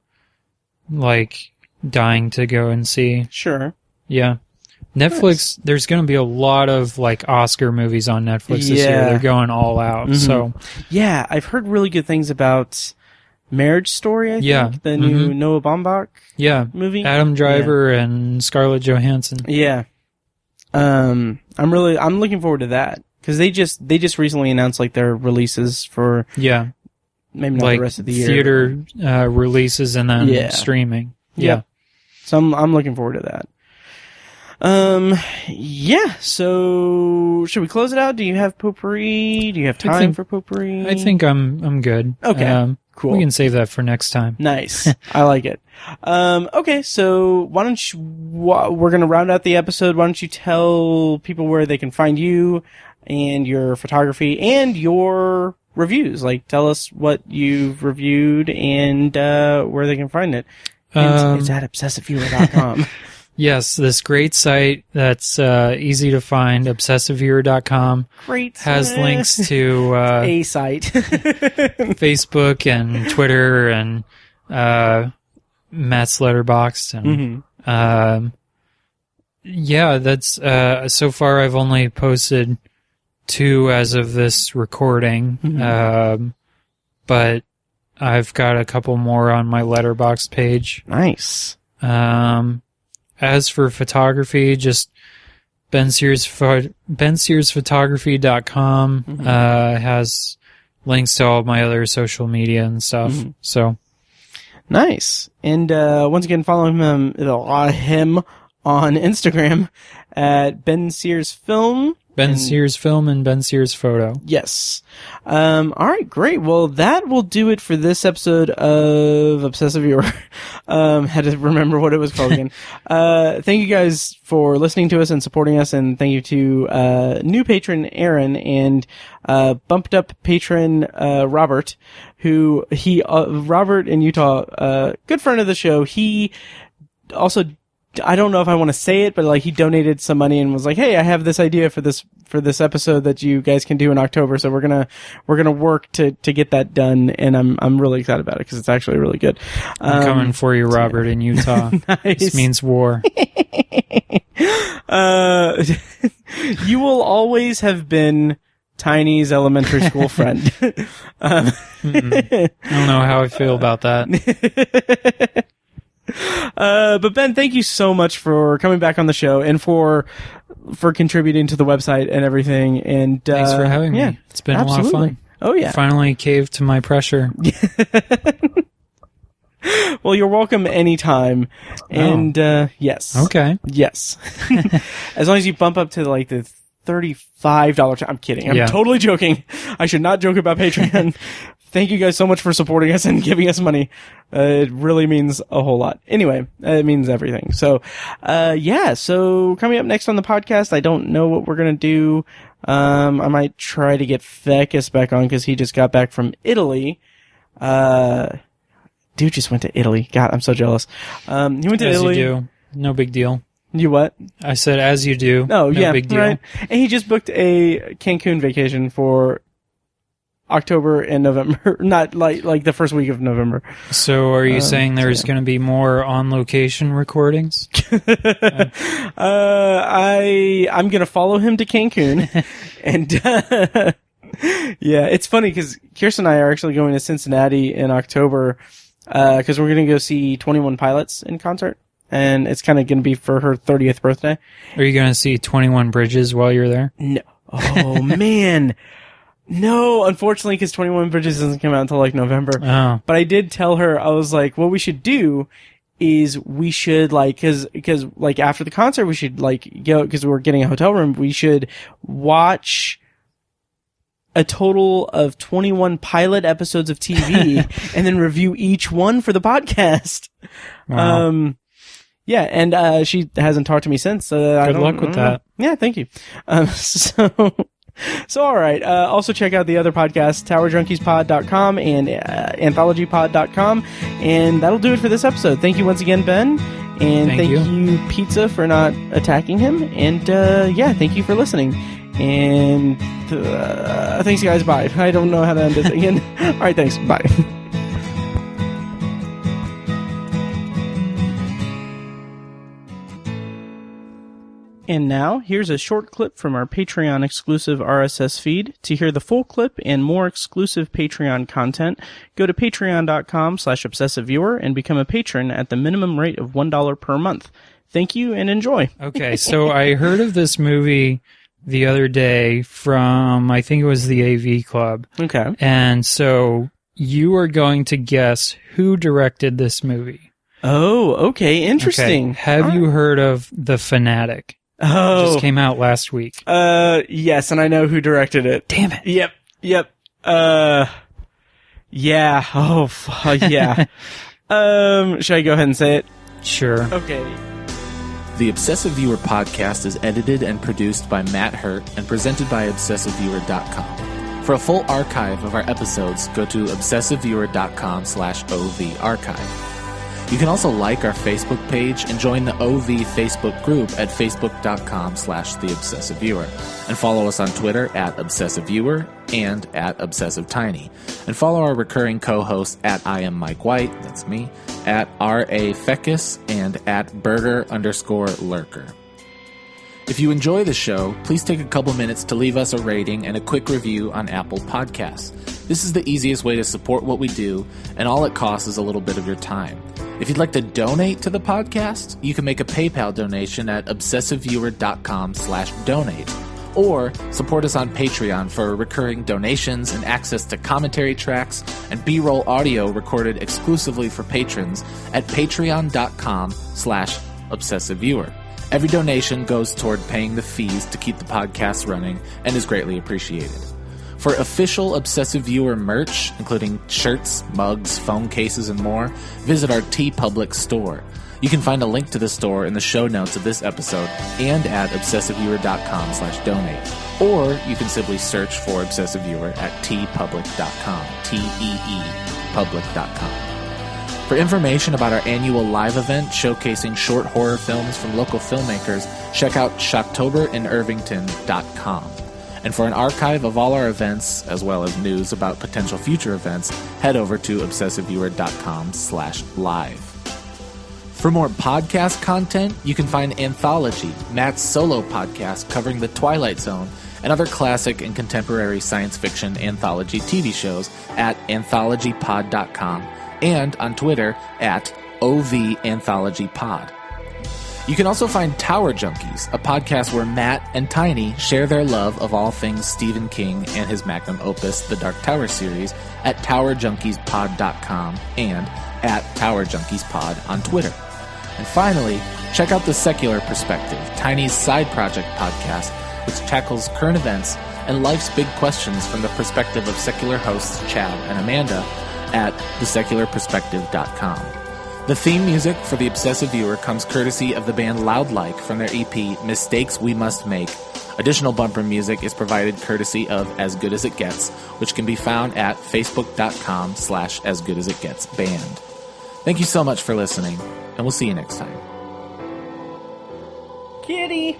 dying to go and see. Sure. Yeah. Netflix, there's going to be a lot of Oscar movies on Netflix this year. They're going all out. So yeah, I've heard really good things about Marriage Story, I think. The new Noah Baumbach movie. Adam Driver and Scarlett Johansson. Yeah. I'm looking forward to that because they just recently announced like their releases for maybe not like the rest of the year. Theater releases and then streaming. Yeah. So I'm looking forward to that. So should we close it out? Do you have potpourri? Do you have time for potpourri? I think I'm good. Okay. Cool. We can save that for next time. Nice. I like it. Okay, so why don't you, we're going to round out the episode. Why don't you tell people where they can find you and your photography and your reviews? Like, tell us what you've reviewed and where they can find it. And it's at obsessiveviewer.com. Yes, this great site that's easy to find, obsessiveviewer.com. Great. Has links to a site. Facebook and Twitter and Matt's Letterboxd. And, that's so far I've only posted 2 as of this recording. But I've got a couple more on my Letterboxd page. Nice. As for photography, just bensearsphotography.com has links to all my other social media and stuff. So nice. And once again, follow him on Instagram at Ben Sears Film. Ben Sears Film and Ben Sears Photo. Yes. All right, great. Well, that will do it for this episode of Obsessive Viewer. Had to remember what it was called again. Thank you guys for listening to us and supporting us, and thank you to new patron Aaron and bumped up patron Robert, who Robert in Utah, good friend of the show. He also, I don't know if I want to say it, but like he donated some money and was like, "Hey, I have this idea for this episode that you guys can do in October, so we're gonna work to get that done." And I'm really excited about it because it's actually really good. I'm coming for you, Robert, in Utah. Nice. This means war. You will always have been Tiny's elementary school friend. I don't know how I feel about that. But Ben, thank you so much for coming back on the show and for contributing to the website and everything. And thanks for having me. It's been a lot of fun. Oh yeah. Finally caved to my pressure. Well, you're welcome anytime. And yes. Okay. Yes. As long as you bump up to like the $35. I'm kidding. I'm totally joking. I should not joke about Patreon. Thank you guys so much for supporting us and giving us money. It really means a whole lot. Anyway, it means everything. So, so coming up next on the podcast, I don't know what we're going to do. I might try to get Fecus back on because he just got back from Italy. Dude just went to Italy. God, I'm so jealous. He went to Italy. As you do. No big deal. You what? I said, as you do. Oh, no big deal. Right. And he just booked a Cancun vacation for October and November, not like the first week of November. So are you saying there's going to be more on-location recordings? I'm going to follow him to Cancun. And it's funny because Kirsten and I are actually going to Cincinnati in October because we're going to go see 21 Pilots in concert. And it's kind of going to be for her 30th birthday. Are you going to see 21 Bridges while you're there? No. Oh, man. No, unfortunately, because 21 Bridges doesn't come out until like November. Oh. But I did tell her, I was like, what we should do is we should like, cause like after the concert, we should like go, cause we're getting a hotel room, we should watch a total of 21 pilot episodes of TV and then review each one for the podcast. Wow. And she hasn't talked to me since. So Good luck with that. Yeah, thank you. So all right. Also check out the other podcasts, TowerJunkiesPod.com and AnthologyPod.com. And that'll do it for this episode. Thank you once again, Ben. And thank you, Pizza, for not attacking him. And thank you for listening. And thanks, guys. Bye. I don't know how to end this again. All right, thanks. Bye. And now, here's a short clip from our Patreon exclusive RSS feed. To hear the full clip and more exclusive Patreon content, go to patreon.com/obsessiveviewer and become a patron at the minimum rate of $1 per month. Thank you and enjoy. Okay, so I heard of this movie the other day from, I think it was the AV Club. Okay. And so you are going to guess who directed this movie. Oh, okay. Interesting. Okay. Have you heard of The Fanatic? Oh. It just came out last week. Yes, and I know who directed it. Damn it. Yep. Yeah. Oh, yeah. Should I go ahead and say it? Sure. Okay. The Obsessive Viewer podcast is edited and produced by Matt Hurt and presented by ObsessiveViewer.com. For a full archive of our episodes, go to ObsessiveViewer.com/OV archive. You can also like our Facebook page and join the OV Facebook group at Facebook.com/TheObsessiveViewer. And follow us on Twitter at ObsessiveViewer and at ObsessiveTiny. And follow our recurring co-hosts at I am Mike White, that's me, at R.A. Feckus, and at Burger_Lurker. If you enjoy the show, please take a couple minutes to leave us a rating and a quick review on Apple Podcasts. This is the easiest way to support what we do, and all it costs is a little bit of your time. If you'd like to donate to the podcast, you can make a PayPal donation at obsessiveviewer.com/donate. Or support us on Patreon for recurring donations and access to commentary tracks and B-roll audio recorded exclusively for patrons at patreon.com/obsessiveviewer. Every donation goes toward paying the fees to keep the podcast running and is greatly appreciated. For official Obsessive Viewer merch, including shirts, mugs, phone cases, and more, visit our TeePublic store. You can find a link to the store in the show notes of this episode and at obsessiveviewer.com/donate. Or you can simply search for Obsessive Viewer at teepublic.com, T-E-E, public.com. For information about our annual live event showcasing short horror films from local filmmakers, check out shocktoberInIrvington.com. And for an archive of all our events, as well as news about potential future events, head over to obsessiveviewer.com/live. For more podcast content, you can find Anthology, Matt's solo podcast covering The Twilight Zone, and other classic and contemporary science fiction anthology TV shows at anthologypod.com and on Twitter at OVAnthologyPod. You can also find Tower Junkies, a podcast where Matt and Tiny share their love of all things Stephen King and his magnum opus, The Dark Tower series, at towerjunkiespod.com and at towerjunkiespod on Twitter. And finally, check out The Secular Perspective, Tiny's side project podcast, which tackles current events and life's big questions from the perspective of secular hosts Chad and Amanda at thesecularperspective.com. The theme music for The Obsessive Viewer comes courtesy of the band Loudlike from their EP Mistakes We Must Make. Additional bumper music is provided courtesy of As Good As It Gets, which can be found at facebook.com/asgoodasitgetsband. Thank you so much for listening, and we'll see you next time. Kitty!